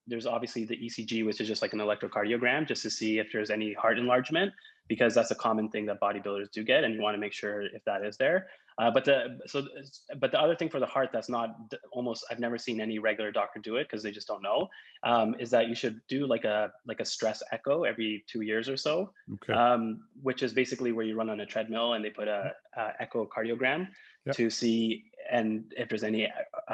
there's obviously the ECG, which is just like an electrocardiogram, just to see if there's any heart enlargement, because that's a common thing that bodybuilders do get, and you want to make sure if that is there. But the other thing for the heart that's I've never seen any regular doctor do it because they just don't know, is that you should do like a stress echo every 2 years or so, which is basically where you run on a treadmill and they put a echocardiogram to see and if there's any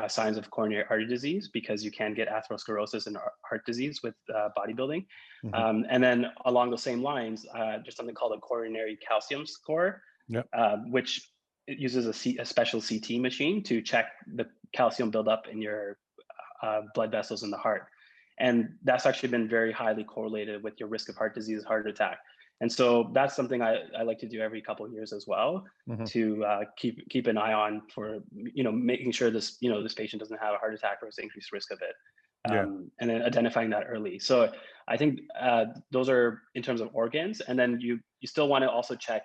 signs of coronary artery disease, because you can get atherosclerosis and heart disease with bodybuilding. Mm-hmm. And then along the same lines, there's something called a coronary calcium score, which it uses a special CT machine to check the calcium buildup in your blood vessels in the heart. And that's actually been very highly correlated with your risk of heart disease, heart attack. And so that's something I like to do every couple of years as well, to keep an eye on for, making sure this patient doesn't have a heart attack or has increased risk of it. And then identifying that early. So I think those are in terms of organs. And then you still want to also check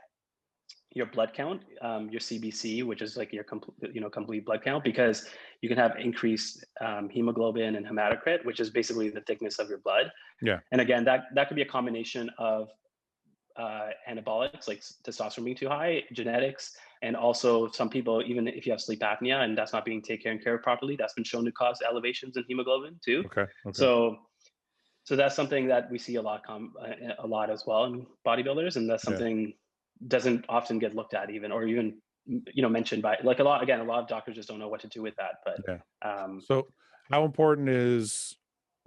your blood count, your CBC, which is like your complete blood count, because you can have increased hemoglobin and hematocrit, which is basically the thickness of your blood. And again, that could be a combination of anabolics, like testosterone being too high, genetics, and also some people, even if you have sleep apnea and that's not being taken care of properly, that's been shown to cause elevations in hemoglobin too. So that's something that we see a lot as well in bodybuilders, and that's something doesn't often get looked at even mentioned by like a lot of doctors just don't know what to do with that. But so how important is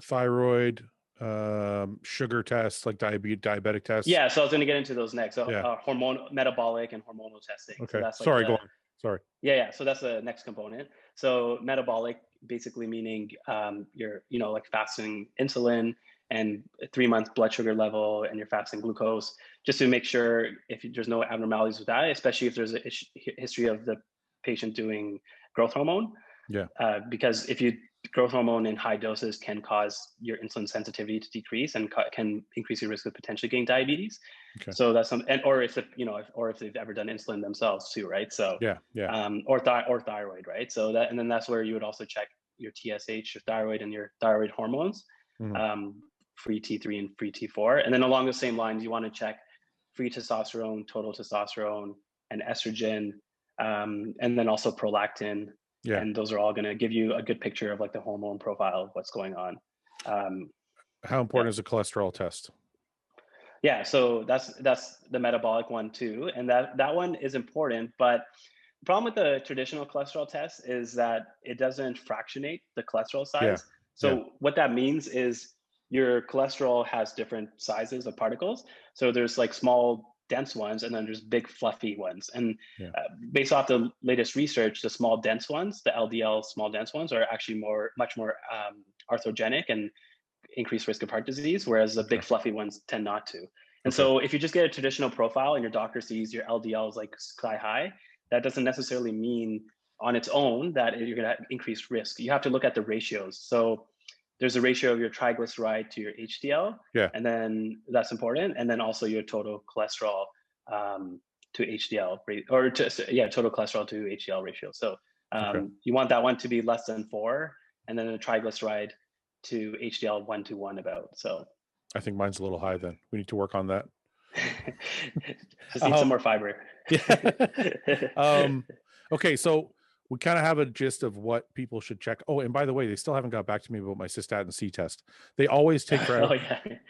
thyroid, sugar tests, like diabetic tests? So I was going to get into those next. So metabolic and hormonal testing. Okay. So that's like Sorry, go on. Sorry. So that's the next component. So metabolic, basically meaning you're like fasting insulin and 3-month blood sugar level, and you're fasting glucose, just to make sure if there's no abnormalities with that, especially if there's a history of the patient doing growth hormone. Because if you growth hormone in high doses can cause your insulin sensitivity to decrease and can increase your risk of potentially getting diabetes. So that's or if they've ever done insulin themselves too, right? So or thyroid, right? So that's where you would also check your TSH, your thyroid, and your thyroid hormones, free T3 and free T4. And then along the same lines, you want to check free testosterone, total testosterone, and estrogen, and then also prolactin. Yeah. And those are all going to give you a good picture of like the hormone profile of what's going on. How important is a cholesterol test? Yeah, so that's the metabolic one too, and that one is important. But the problem with the traditional cholesterol test is that it doesn't fractionate the cholesterol size. So what that means is your cholesterol has different sizes of particles. So there's like small dense ones, and then there's big fluffy ones. And based off the latest research, the small dense ones, the LDL small dense ones, are actually much more atherogenic and increased risk of heart disease, whereas the big fluffy ones tend not to. And so if you just get a traditional profile and your doctor sees your LDL is like sky high, that doesn't necessarily mean on its own that you're going to increase risk. You have to look at the ratios. So there's a ratio of your triglyceride to your HDL, and then that's important. And then also your total cholesterol to HDL, or total cholesterol to HDL ratio. So you want that one to be less than 4, and then the triglyceride to HDL 1 to 1 about. So I think mine's a little high then. We need to work on that. Just need some more fiber. Okay, so we kind of have a gist of what people should check. Oh, and by the way, they still haven't got back to me about my cystatin C test. They always take forever.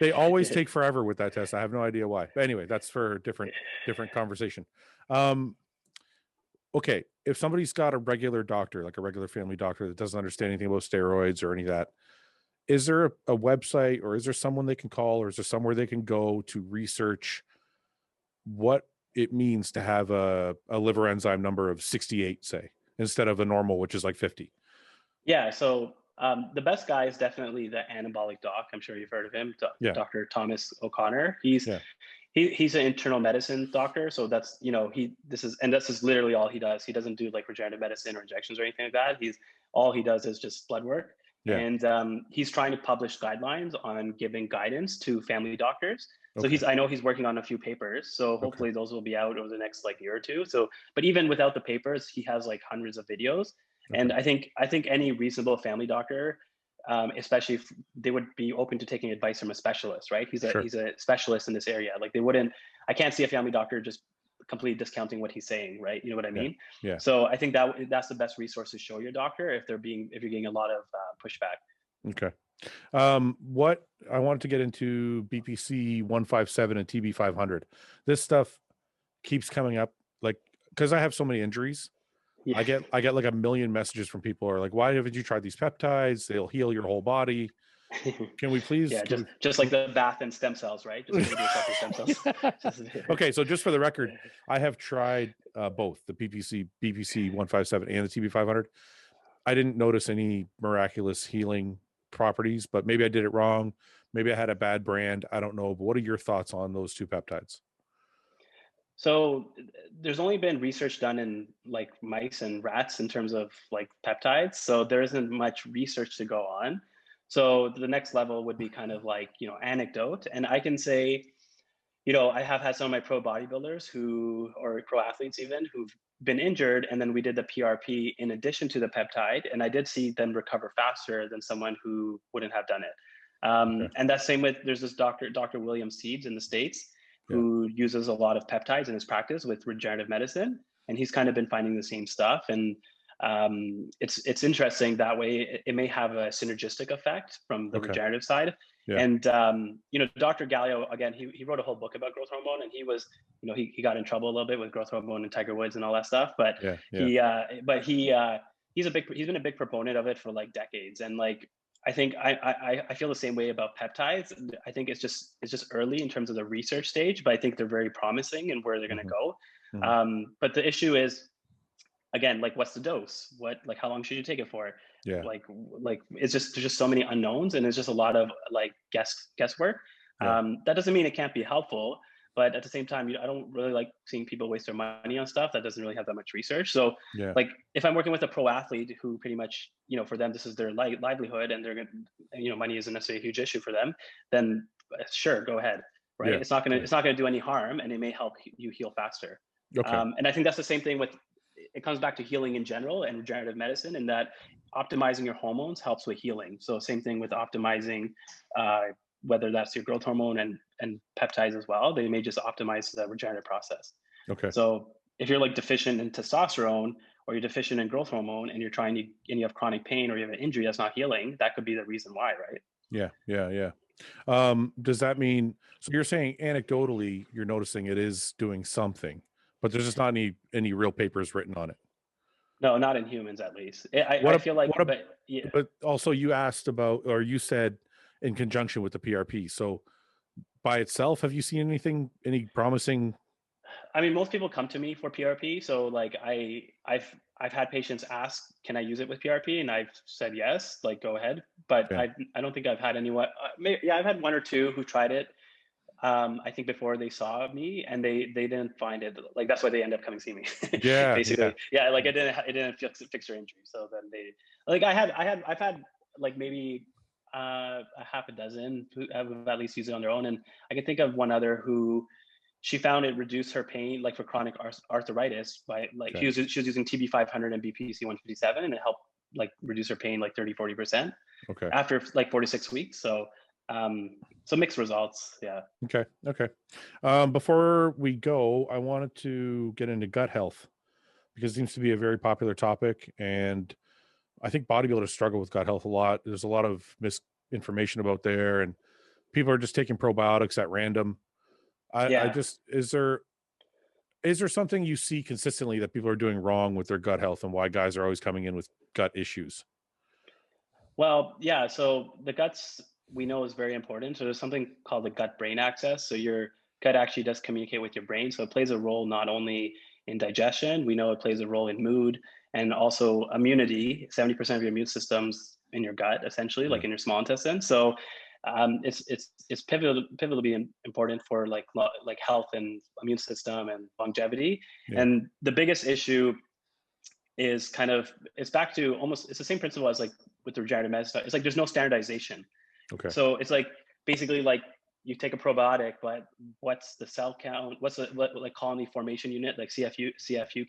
They always take forever with that test. I have no idea why. But anyway, that's for a different conversation. Okay, if somebody's got a regular doctor, like a regular family doctor that doesn't understand anything about steroids or any of that, is there a website, or is there someone they can call, or is there somewhere they can go to research what it means to have a liver enzyme number of 68, say, instead of a normal, which is like 50? Yeah. So the best guy is definitely the anabolic doc. I'm sure you've heard of him, Dr. Thomas O'Connor. He's an internal medicine doctor. So that's, this is literally all he does. He doesn't do like regenerative medicine or injections or anything like that. All he does is just blood work. And he's trying to publish guidelines on giving guidance to family doctors. So I know he's working on a few papers. So hopefully those will be out over the next like year or two. So, but even without the papers, he has like hundreds of videos. And I think any reasonable family doctor, especially if they would be open to taking advice from a specialist, right? He's a specialist in this area. Like I can't see a family doctor just completely discounting what he's saying, right? You know what I mean? Yeah. So I think that's the best resource to show your doctor if you're getting a lot of pushback. Okay. What I wanted to get into BPC 157 and TB 500. This stuff keeps coming up, like, because I have so many injuries. I get like a million messages from people who are like, why haven't you tried these peptides? They'll heal your whole body. Can we please? Just like the bath and stem cells, right? Just do yourself with stem cells. Okay, so just for the record, I have tried both the BPC 157 and the TB 500. I didn't notice any miraculous healing properties, but maybe I did it wrong. Maybe I had a bad brand. I don't know. But what are your thoughts on those two peptides? So there's only been research done in like mice and rats in terms of like peptides. So there isn't much research to go on. So the next level would be kind of like, anecdote. And I can say, I have had some of my pro bodybuilders or pro athletes even, who've been injured. And then we did the PRP in addition to the peptide. And I did see them recover faster than someone who wouldn't have done it. And that's same with, there's this Dr. William Seeds in the States, who uses a lot of peptides in his practice with regenerative medicine. And he's kind of been finding the same stuff. And it's interesting that way. It may have a synergistic effect from the regenerative side. And, Dr. Gallo, again, he wrote a whole book about growth hormone, and he was, he got in trouble a little bit with growth hormone and Tiger Woods and all that stuff. But he's been a big proponent of it for like decades. And like, I think I feel the same way about peptides. I think it's just early in terms of the research stage, but I think they're very promising in where they're going to go. But the issue is, again, like, what's the dose? How long should you take it for? Like there's just so many unknowns, and it's just a lot of like guesswork. That doesn't mean it can't be helpful, but at the same time, I don't really like seeing people waste their money on stuff that doesn't really have that much research. So like if I'm working with a pro athlete who pretty much, for them, this is their livelihood, and they're going to, money isn't necessarily a huge issue for them, then sure, go ahead. Right. It's not going to do any harm, and it may help you heal faster. And I think that's the same thing it comes back to healing in general and regenerative medicine, in that optimizing your hormones helps with healing. So same thing with optimizing, whether that's your growth hormone and peptides as well. They may just optimize the regenerative process. Okay. So if you're like deficient in testosterone or you're deficient in growth hormone and you have chronic pain or you have an injury that's not healing, that could be the reason why, right? Yeah. Does that mean, so you're saying anecdotally, you're noticing it is doing something, but there's just not any real papers written on it? No, not in humans, at least. I feel like, but yeah. But also you asked about, or you said in conjunction with the PRP. So by itself, have you seen any promising? I mean, most people come to me for PRP. So like I've had patients ask, can I use it with PRP? And I've said yes, like go ahead. But Okay. I don't think I've had anyone. I've had one or two who tried it. I think before they saw me, and they didn't find it, like that's why they end up coming see me. Yeah. Basically, yeah. Like it didn't fix their injury. So then I've had like maybe a half a dozen who have at least used it on their own, and I can think of one other who she found it reduced her pain, like for chronic arthritis, by like she was using TB 500 and BPC 157, and it helped like reduce her pain like 30-40% after like 4 to 6 weeks. So so mixed results. Yeah. Okay. Before we go, I wanted to get into gut health because it seems to be a very popular topic, and I think bodybuilders struggle with gut health a lot. There's a lot of misinformation about there, and people are just taking probiotics at random. I just, is there something you see consistently that people are doing wrong with their gut health, and why guys are always coming in with gut issues? Well, yeah. So the guts we know is very important. So there's something called the gut-brain axis. So your gut actually does communicate with your brain. So it plays a role not only in digestion, we know it plays a role in mood and also immunity. 70% of your immune system's in your gut, essentially, like in your small intestine. So it's pivotally important for like health and immune system and longevity. Yeah. And the biggest issue is it's back to almost, it's the same principle as like with the regenerative medicine. It's like there's no standardization. Okay. So it's like basically like you take a probiotic, but what's the cell count? What's like colony formation unit, like CFU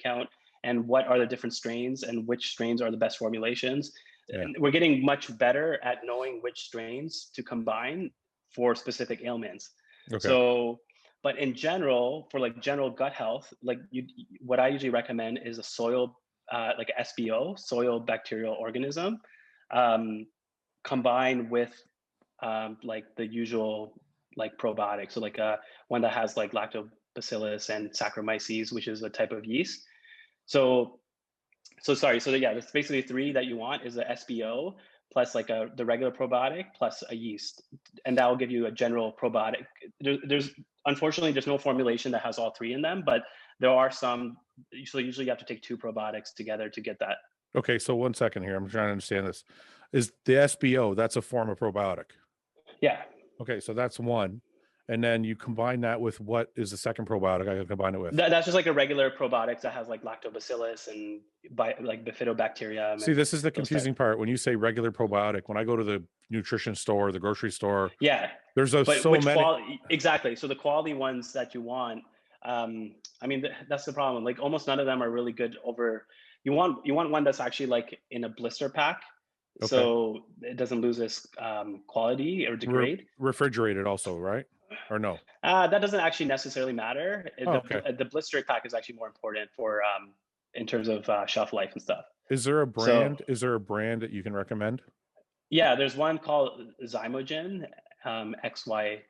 count, and what are the different strains and which strains are the best formulations? Yeah. And we're getting much better at knowing which strains to combine for specific ailments. Okay. So, but in general, for like general gut health, like what I usually recommend is a soil, like a SBO, soil bacterial organism, combined with like the usual like probiotics. So like one that has like lactobacillus and Saccharomyces, which is a type of yeast. So yeah, there's basically three that you want is the SBO plus like the regular probiotic plus a yeast, and that will give you a general probiotic. There's unfortunately there's no formulation that has all three in them, but there are some. So usually you have to take two probiotics together to get that. Okay, so 1 second here. I'm trying to understand this. Is the SBO, that's a form of probiotic? Yeah. Okay, so that's one. And then you combine that with what is the second probiotic I can combine it with? That's just like a regular probiotics that has like lactobacillus and like bifidobacterium. See, this is the confusing part. When you say regular probiotic, when I go to the nutrition store, the grocery store, yeah, there's so many. Exactly. So the quality ones that you want, I mean, that's the problem. Like almost none of them are really good over. You want one that's actually like in a blister pack, so it doesn't lose its quality or degrade. Refrigerated also, right? Or no? That doesn't actually necessarily matter. The blister pack is actually more important for in terms of shelf life and stuff. Is there a brand? Is there a brand that you can recommend? Yeah, there's one called Zymogen, XYMOGEN,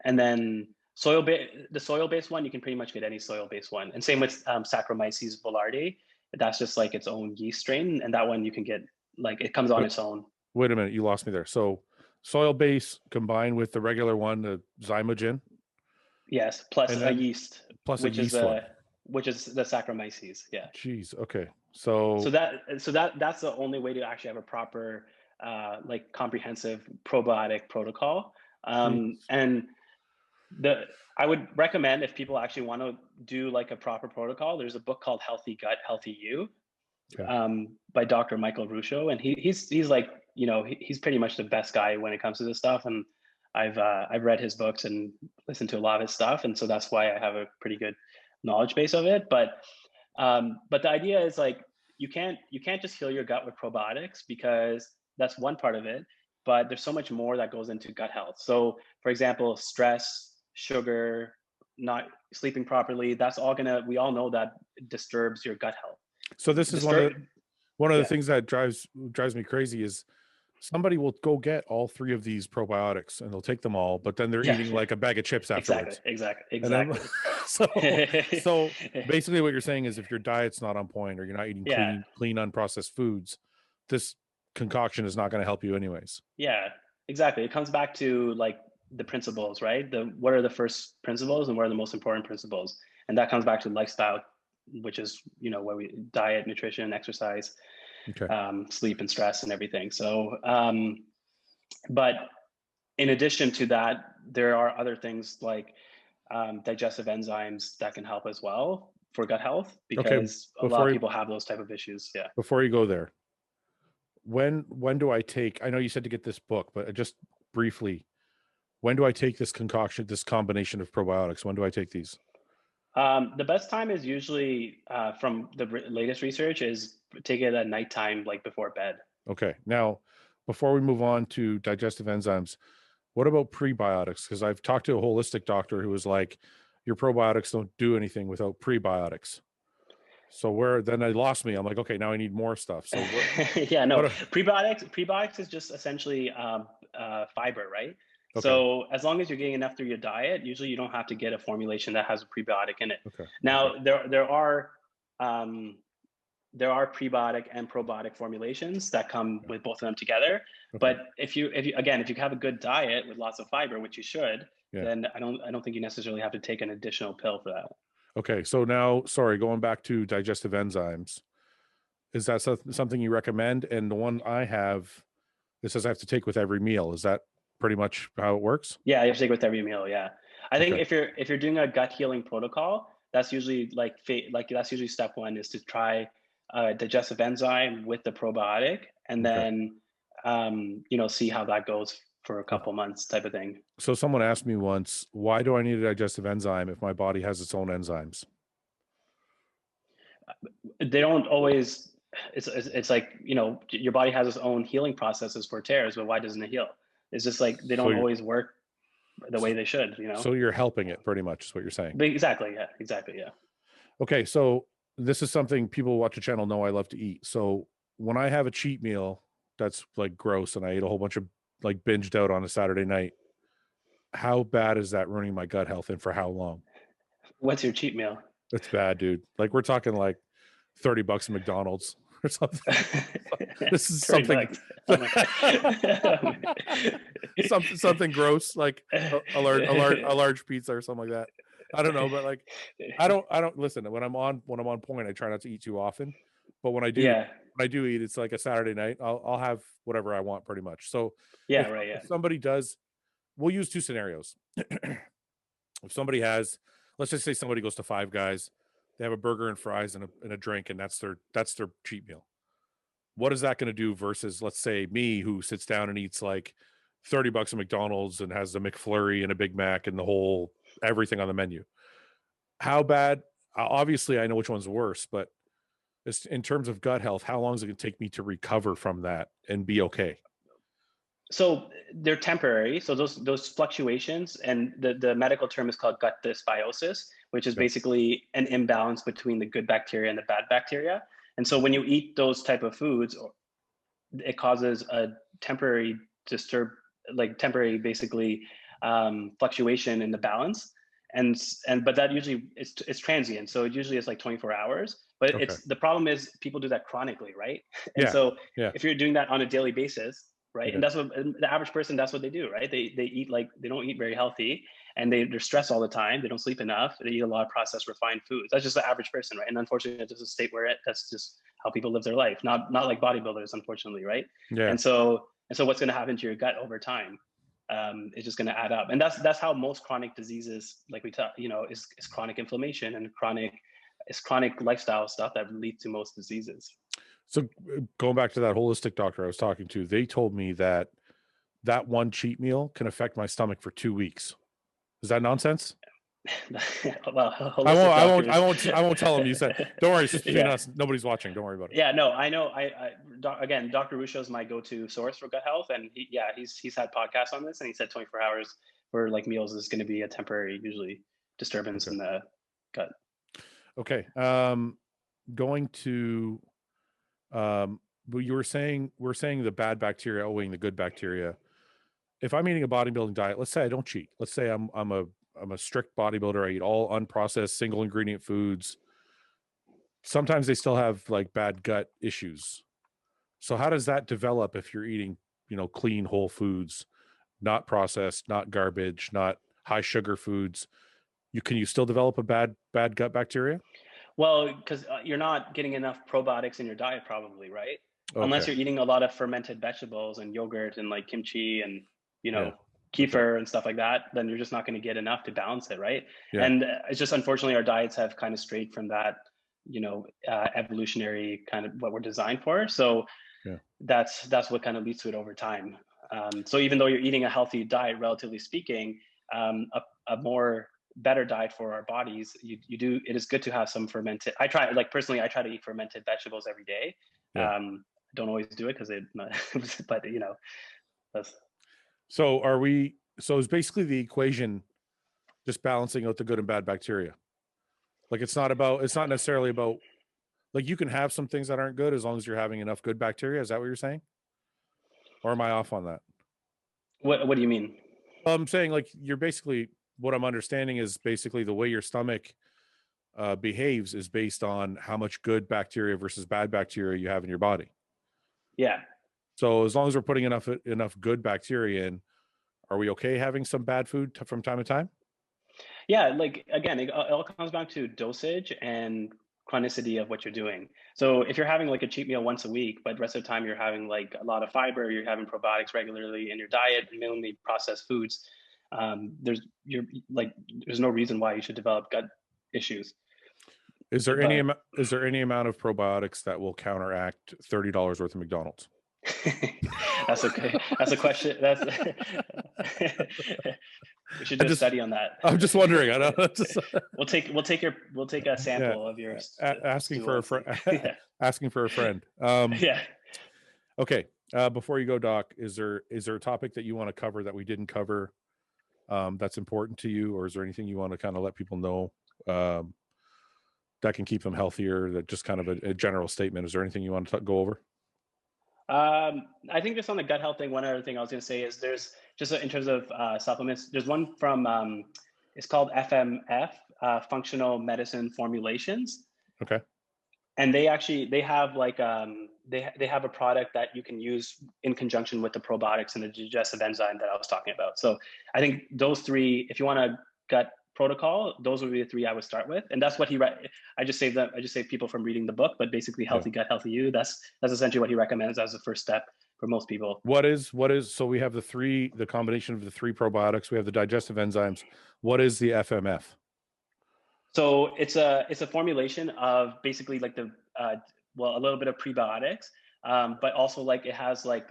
and then the soil-based one, you can pretty much get any soil-based one. And same with Saccharomyces boulardii. That's just like its own yeast strain, and that one you can get like it comes on its own. Wait a minute, you lost me there. So soil-based combined with the regular one, the Zymogen. Yes, plus a yeast, plus which a yeast which is the Saccharomyces. Yeah. Jeez. Okay. So that's the only way to actually have a proper like comprehensive probiotic protocol. And I would recommend if people actually want to do like a proper protocol, there's a book called Healthy Gut, Healthy You, by Dr. Michael Ruscio. And he's like, he's pretty much the best guy when it comes to this stuff. And I've read his books and listened to a lot of his stuff. And so that's why I have a pretty good knowledge base of it. But the idea is like, you can't just heal your gut with probiotics, because that's one part of it, but there's so much more that goes into gut health. So for example, stress, sugar, not sleeping properly, that's all we all know that disturbs your gut health. So this is one of the things that drives me crazy is somebody will go get all 3 of these probiotics and they'll take them all, but then they're eating like a bag of chips afterwards. Exactly. So basically what you're saying is if your diet's not on point or you're not eating clean, unprocessed foods, this concoction is not going to help you anyways. Yeah, exactly. It comes back to like the principles, right? What are the first principles and what are the most important principles? And that comes back to lifestyle, which is, where we diet, nutrition, exercise, sleep and stress and everything. So, but in addition to that, there are other things like digestive enzymes that can help as well for gut health, because a lot of people have those type of issues. Yeah. Before you go there, when do I take, I know you said to get this book, but just briefly, when do I take this concoction, this combination of probiotics? When do I take these? The best time is usually from the latest research is take it at nighttime, like before bed. Okay. Now, before we move on to digestive enzymes, what about prebiotics? Because I've talked to a holistic doctor who was like, your probiotics don't do anything without prebiotics. So then they lost me. I'm like, okay, now I need more stuff. So prebiotics is just essentially fiber, right? Okay. So as long as you're getting enough through your diet, usually you don't have to get a formulation that has a prebiotic in it. Okay. Now there are prebiotic and probiotic formulations that come with both of them together. Okay. But if you have a good diet with lots of fiber, which you should, then I don't think you necessarily have to take an additional pill for that. Okay. So now, going back to digestive enzymes, is that something you recommend? And the one I have, it says I have to take with every meal. Is that pretty much how it works? Yeah, you have to take with every meal. Yeah. I think if you're doing a gut healing protocol, that's usually that's usually step one, is to try digestive enzyme with the probiotic, and then see how that goes for a couple months, type of thing. So someone asked me once, why do I need a digestive enzyme if my body has its own enzymes? They don't always. It's like, your body has its own healing processes for tears, but why doesn't it heal? It's just like they don't always work the way they should. So you're helping it, pretty much, is what you're saying. Exactly. Yeah. Okay, so this is something people who watch the channel know I love to eat. So when I have a cheat meal that's like gross and I ate a whole bunch of like binged out on a Saturday night, how bad is that ruining my gut health, and for how long? What's your cheat meal? That's bad, dude. Like we're talking like $30 at McDonald's or something. This is something something gross, like a large pizza or something like that. I don't know, but like I don't listen, when I'm on point, I try not to eat too often, but when I do eat, it's like a Saturday night, I'll have whatever I want, pretty much. So if somebody does, we'll use 2 scenarios. If somebody has, let's just say somebody goes to Five Guys, they have a burger and fries and a drink, and that's their cheat meal. What is that going to do versus, let's say, me, who sits down and eats like $30 at McDonald's and has the McFlurry and a Big Mac and the whole everything on the menu? How bad? Obviously, I know which one's worse, but in terms of gut health, how long is it going to take me to recover from that and be okay? So they're temporary. So those fluctuations, and the medical term is called gut dysbiosis, which is basically an imbalance between the good bacteria and the bad bacteria. And so when you eat those type of foods, it causes a temporary basically fluctuation in the balance. But that usually it's transient. So it usually is like 24 hours. But the problem is people do that chronically, right? And if you're doing that on a daily basis, right? And that's what the average person, that's what they do, right? They eat they don't eat very healthy, and they're stressed all the time. They don't sleep enough. They eat a lot of processed, refined foods. That's just the average person, right? And unfortunately, it's a state where that's just how people live their life. Not like bodybuilders, unfortunately, right? Yeah. And so what's going to happen to your gut over time? It's just going to add up, and that's how most chronic diseases, like we talk, is chronic inflammation and chronic lifestyle stuff that lead to most diseases. So going back to that holistic doctor I was talking to, they told me that one cheat meal can affect my stomach for 2 weeks. Is that nonsense? Well, I holistic I won't tell him you said. Don't worry, it's just between yeah. us. Nobody's watching. Don't worry about it. Yeah, no, I know. Again, Dr. Ruscio is my go-to source for gut health, and he's had podcasts on this, and he said 24 hours for like meals is going to be a temporary, usually disturbance Okay. in the gut. Okay. Going to, but we're saying the bad bacteria outweighing the good bacteria. If I'm eating a bodybuilding diet, let's say I don't cheat. Let's say I'm a strict bodybuilder. I eat all unprocessed, single ingredient foods. Sometimes they still have like bad gut issues. So how does that develop if you're eating, clean whole foods, not processed, not garbage, not high sugar foods? Can you still develop a bad gut bacteria? Well, because you're not getting enough probiotics in your diet, probably, right? Unless Okay. you're eating a lot of fermented vegetables and yogurt and like kimchi and Yeah. kefir Okay. and stuff like that, then you're just not going to get enough to balance it, right? Yeah. And it's just unfortunately our diets have kind of strayed from that, evolutionary kind of what we're designed for. So Yeah. that's what kind of leads to it over time. So even though you're eating a healthy diet, relatively speaking, a more better diet for our bodies, it is good to have some fermented. I try to eat fermented vegetables every day. Yeah. Don't always do it because but that's. So is basically the equation just balancing out the good and bad bacteria? Like it's not necessarily about, like, you can have some things that aren't good as long as you're having enough good bacteria. Is that what you're saying? Or am I off on that? What do you mean? I'm saying, like, you're basically, what I'm understanding is basically the way your stomach behaves is based on how much good bacteria versus bad bacteria you have in your body. Yeah. So as long as we're putting enough good bacteria in, are we okay having some bad food from time to time? Yeah, like again, it all comes back to dosage and chronicity of what you're doing. So if you're having like a cheat meal once a week, but the rest of the time you're having like a lot of fiber, you're having probiotics regularly in your diet, minimally processed foods, there's no reason why you should develop gut issues. Is there But any amount of probiotics that will counteract $30 worth of McDonald's? that's okay. That's a question. We should do a study on that. I'm just wondering. I know. We'll take a sample of your asking for a friend. Yeah. Asking for a friend. Yeah. Okay. Before you go, Doc, is there a topic that you want to cover that we didn't cover that's important to you, or is there anything you want to kind of let people know that can keep them healthier? That just kind of a general statement. Is there anything you want to go over? I think just on the gut health thing, one other thing I was going to say is there's just in terms of supplements, there's one from it's called FMF, Functional Medicine Formulations. Okay. And they have like they have a product that you can use in conjunction with the probiotics and the digestive enzyme that I was talking about. So I think those three, if you want a gut protocol, those would be the three I would start with. And that's what I just save people from reading the book, but basically Healthy Gut, Healthy You. That's essentially what he recommends as the first step for most people. What is so we have the combination of the three probiotics, we have the digestive enzymes. What is the FMF? So it's a formulation of basically like a little bit of prebiotics, but also like it has like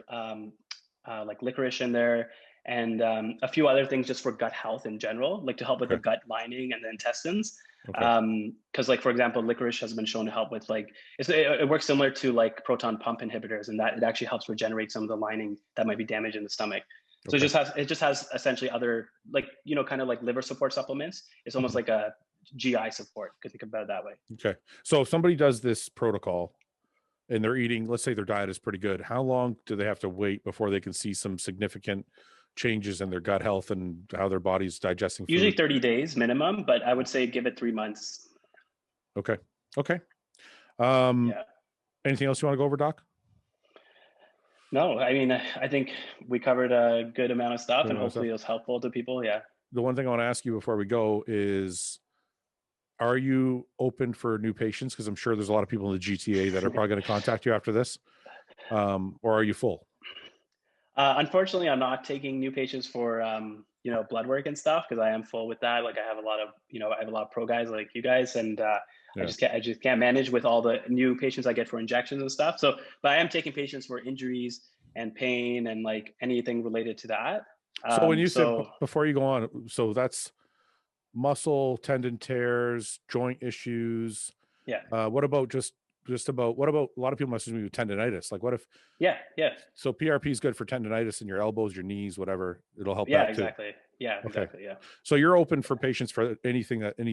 licorice in there and a few other things just for gut health in general, like to help with the gut lining and the intestines. Because like, for example, licorice has been shown to help with like, it works similar to like proton pump inhibitors, and that it actually helps regenerate some of the lining that might be damaged in the stomach. So it just has essentially other, like, kind of like liver support supplements. It's almost like a GI support. Could think about it that way. Okay. So if somebody does this protocol and they're eating, let's say their diet is pretty good, how long do they have to wait before they can see some significant changes in their gut health and how their body's digesting food? Usually 30 days minimum, but I would say give it 3 months. Okay. Anything else you want to go over, Doc? No, I mean, I think we covered a good amount of stuff, and hopefully it was helpful to people. Yeah. The one thing I want to ask you before we go is, are you open for new patients? Because I'm sure there's a lot of people in the GTA that are probably going to contact you after this. Or are you full? Unfortunately, I'm not taking new patients for blood work and stuff, because I am full with that. Like I have a lot of pro guys like you guys, and I just can't manage with all the new patients I get for injections and stuff. So, but I am taking patients for injuries and pain and like anything related to that. So when you said, before you go on, so muscle, tendon tears, joint issues. Yeah. What about what about a lot of people message me with tendonitis? Like what if, Yeah. so PRP is good for tendonitis in your elbows, your knees, whatever. It'll help Yeah, that too. exactly. Yeah, Okay. exactly. Yeah. So you're open for patients for any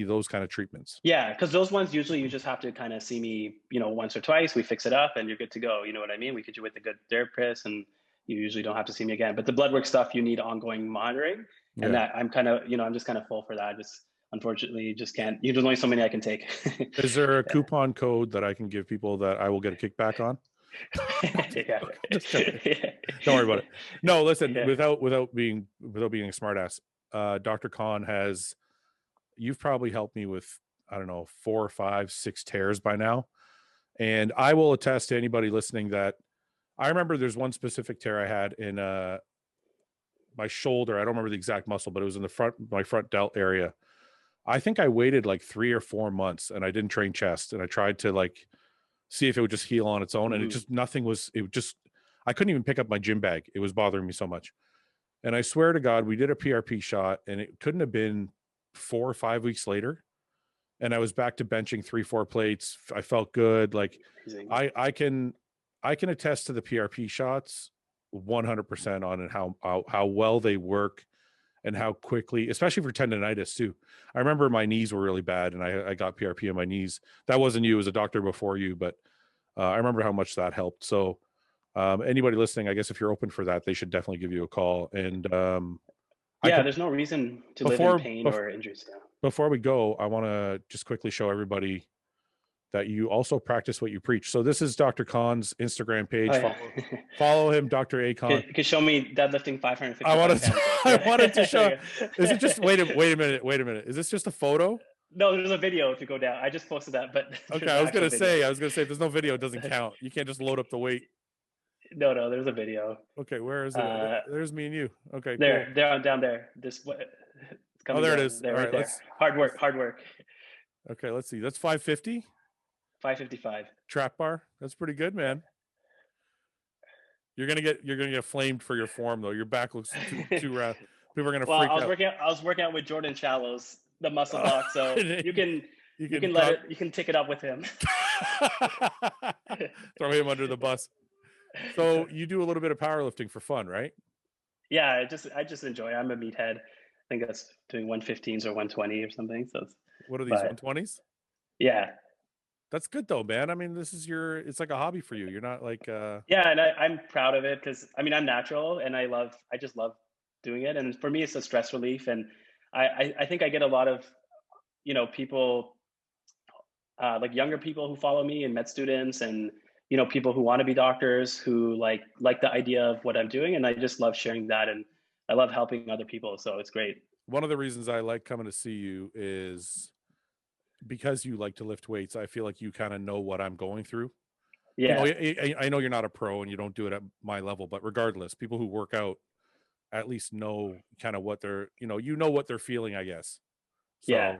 of those kind of treatments. Yeah, because those ones usually you just have to kind of see me, once or twice. We fix it up, and you're good to go. You know what I mean? We get you with a good therapist, and you usually don't have to see me again. But the blood work stuff, you need ongoing monitoring, and Yeah. that I'm kind of, I'm just kind of full for that. Just unfortunately, just can't. There's only so many I can take. Is there a coupon code that I can give people that I will get a kickback on? Yeah. Just joking. Don't worry about it. No, listen, Yeah. without being a smart ass, Dr. Khan you've probably helped me with, I don't know, 4 or 5, 6 tears by now. And I will attest to anybody listening that I remember there's one specific tear I had in my shoulder. I don't remember the exact muscle, but it was in my front delt area. I think I waited like 3 or 4 months and I didn't train chest, and I tried to like see if it would just heal on its own. And I couldn't even pick up my gym bag. It was bothering me so much. And I swear to God, we did a PRP shot and it couldn't have been 4 or 5 weeks later. And I was back to benching 3, 4 plates. I felt good. Like I can attest to the PRP shots 100% on and how well they work and how quickly, especially for tendonitis too. I remember my knees were really bad and I got PRP on my knees. That wasn't you, it was a doctor before you, but I remember how much that helped. So anybody listening, I guess if you're open for that, they should definitely give you a call. And there's no reason to live in pain or injuries. Yeah. Before we go, I want to just quickly show everybody that you also practice what you preach. So this is Dr. Khan's Instagram page. Follow him, Dr. Khan. You can show me deadlifting 550. I wanted to show. Is it just wait a minute? Is this just a photo? No, there's a video if you go down. I just posted that, but okay. I was gonna say if there's no video, it doesn't count. You can't just load up the weight. No, there's a video. Okay, where is it? There's me and you. Okay, there, cool. There, down there. There it is. There, all right, there. Hard work. Okay, let's see. That's 550. 555. Trap bar. That's pretty good, man. You're gonna get flamed for your form though. Your back looks too round. People are gonna freak out. I was working out with Jordan Shallows, the muscle box, so you can take it up with him. Throw him under the bus. So you do a little bit of powerlifting for fun, right? Yeah, I just enjoy it. I'm a meathead. I think that's doing 115s or 120 or something. So what are these 120s? Yeah. That's good though, man. I mean, it's like a hobby for you. You're not like Yeah, and I'm proud of it because I mean I'm natural and I just love doing it. And for me it's a stress relief. And I think I get a lot of, people like younger people who follow me and med students and people who want to be doctors who like the idea of what I'm doing. And I just love sharing that. And I love helping other people. So it's great. One of the reasons I like coming to see you is because you like to lift weights. I feel like you kind of know what I'm going through. Yeah. I know you're not a pro and you don't do it at my level, but regardless, people who work out at least know kind of what they're, what they're feeling, I guess. So,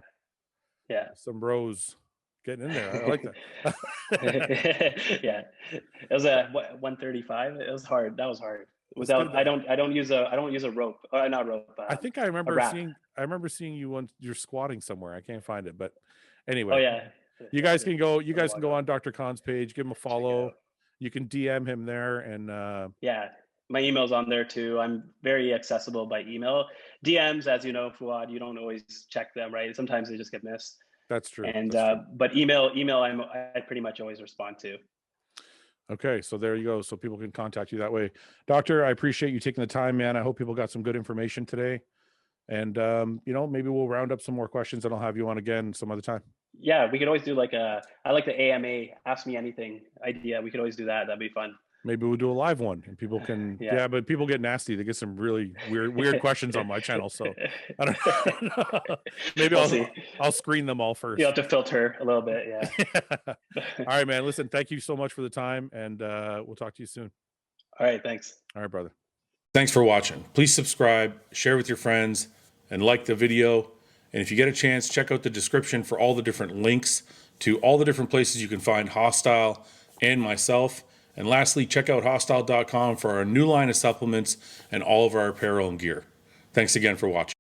yeah. Some bros getting in there. I like that. Yeah. It was a 135. It was hard. That was hard. I don't use a rope. Not rope. I think I remember seeing you when you're squatting somewhere. I can't find it, but anyway. Oh yeah. You guys can go on Dr. Khan's page, give him a follow. You can DM him there and yeah. My email's on there too. I'm very accessible by email. DMs, as you know, Fouad, you don't always check them, right? Sometimes they just get missed. That's true. And but email I pretty much always respond to. Okay, so there you go. So people can contact you that way. Doctor, I appreciate you taking the time, man. I hope people got some good information today. And maybe we'll round up some more questions and I'll have you on again some other time. Yeah, we could always do I like the AMA, ask me anything idea. We could always do that. That'd be fun. Maybe we'll do a live one and people can, but people get nasty. They get some really weird questions on my channel. So I don't know. Maybe I'll screen them all first. You have to filter a little bit. Yeah. All right, man. Listen, thank you so much for the time and we'll talk to you soon. All right. Thanks. All right, brother. Thanks for watching. Please subscribe, share with your friends and like the video. And if you get a chance, check out the description for all the different links to all the different places you can find Hostile and myself. And lastly, check out hostile.com for our new line of supplements and all of our apparel and gear. Thanks again for watching.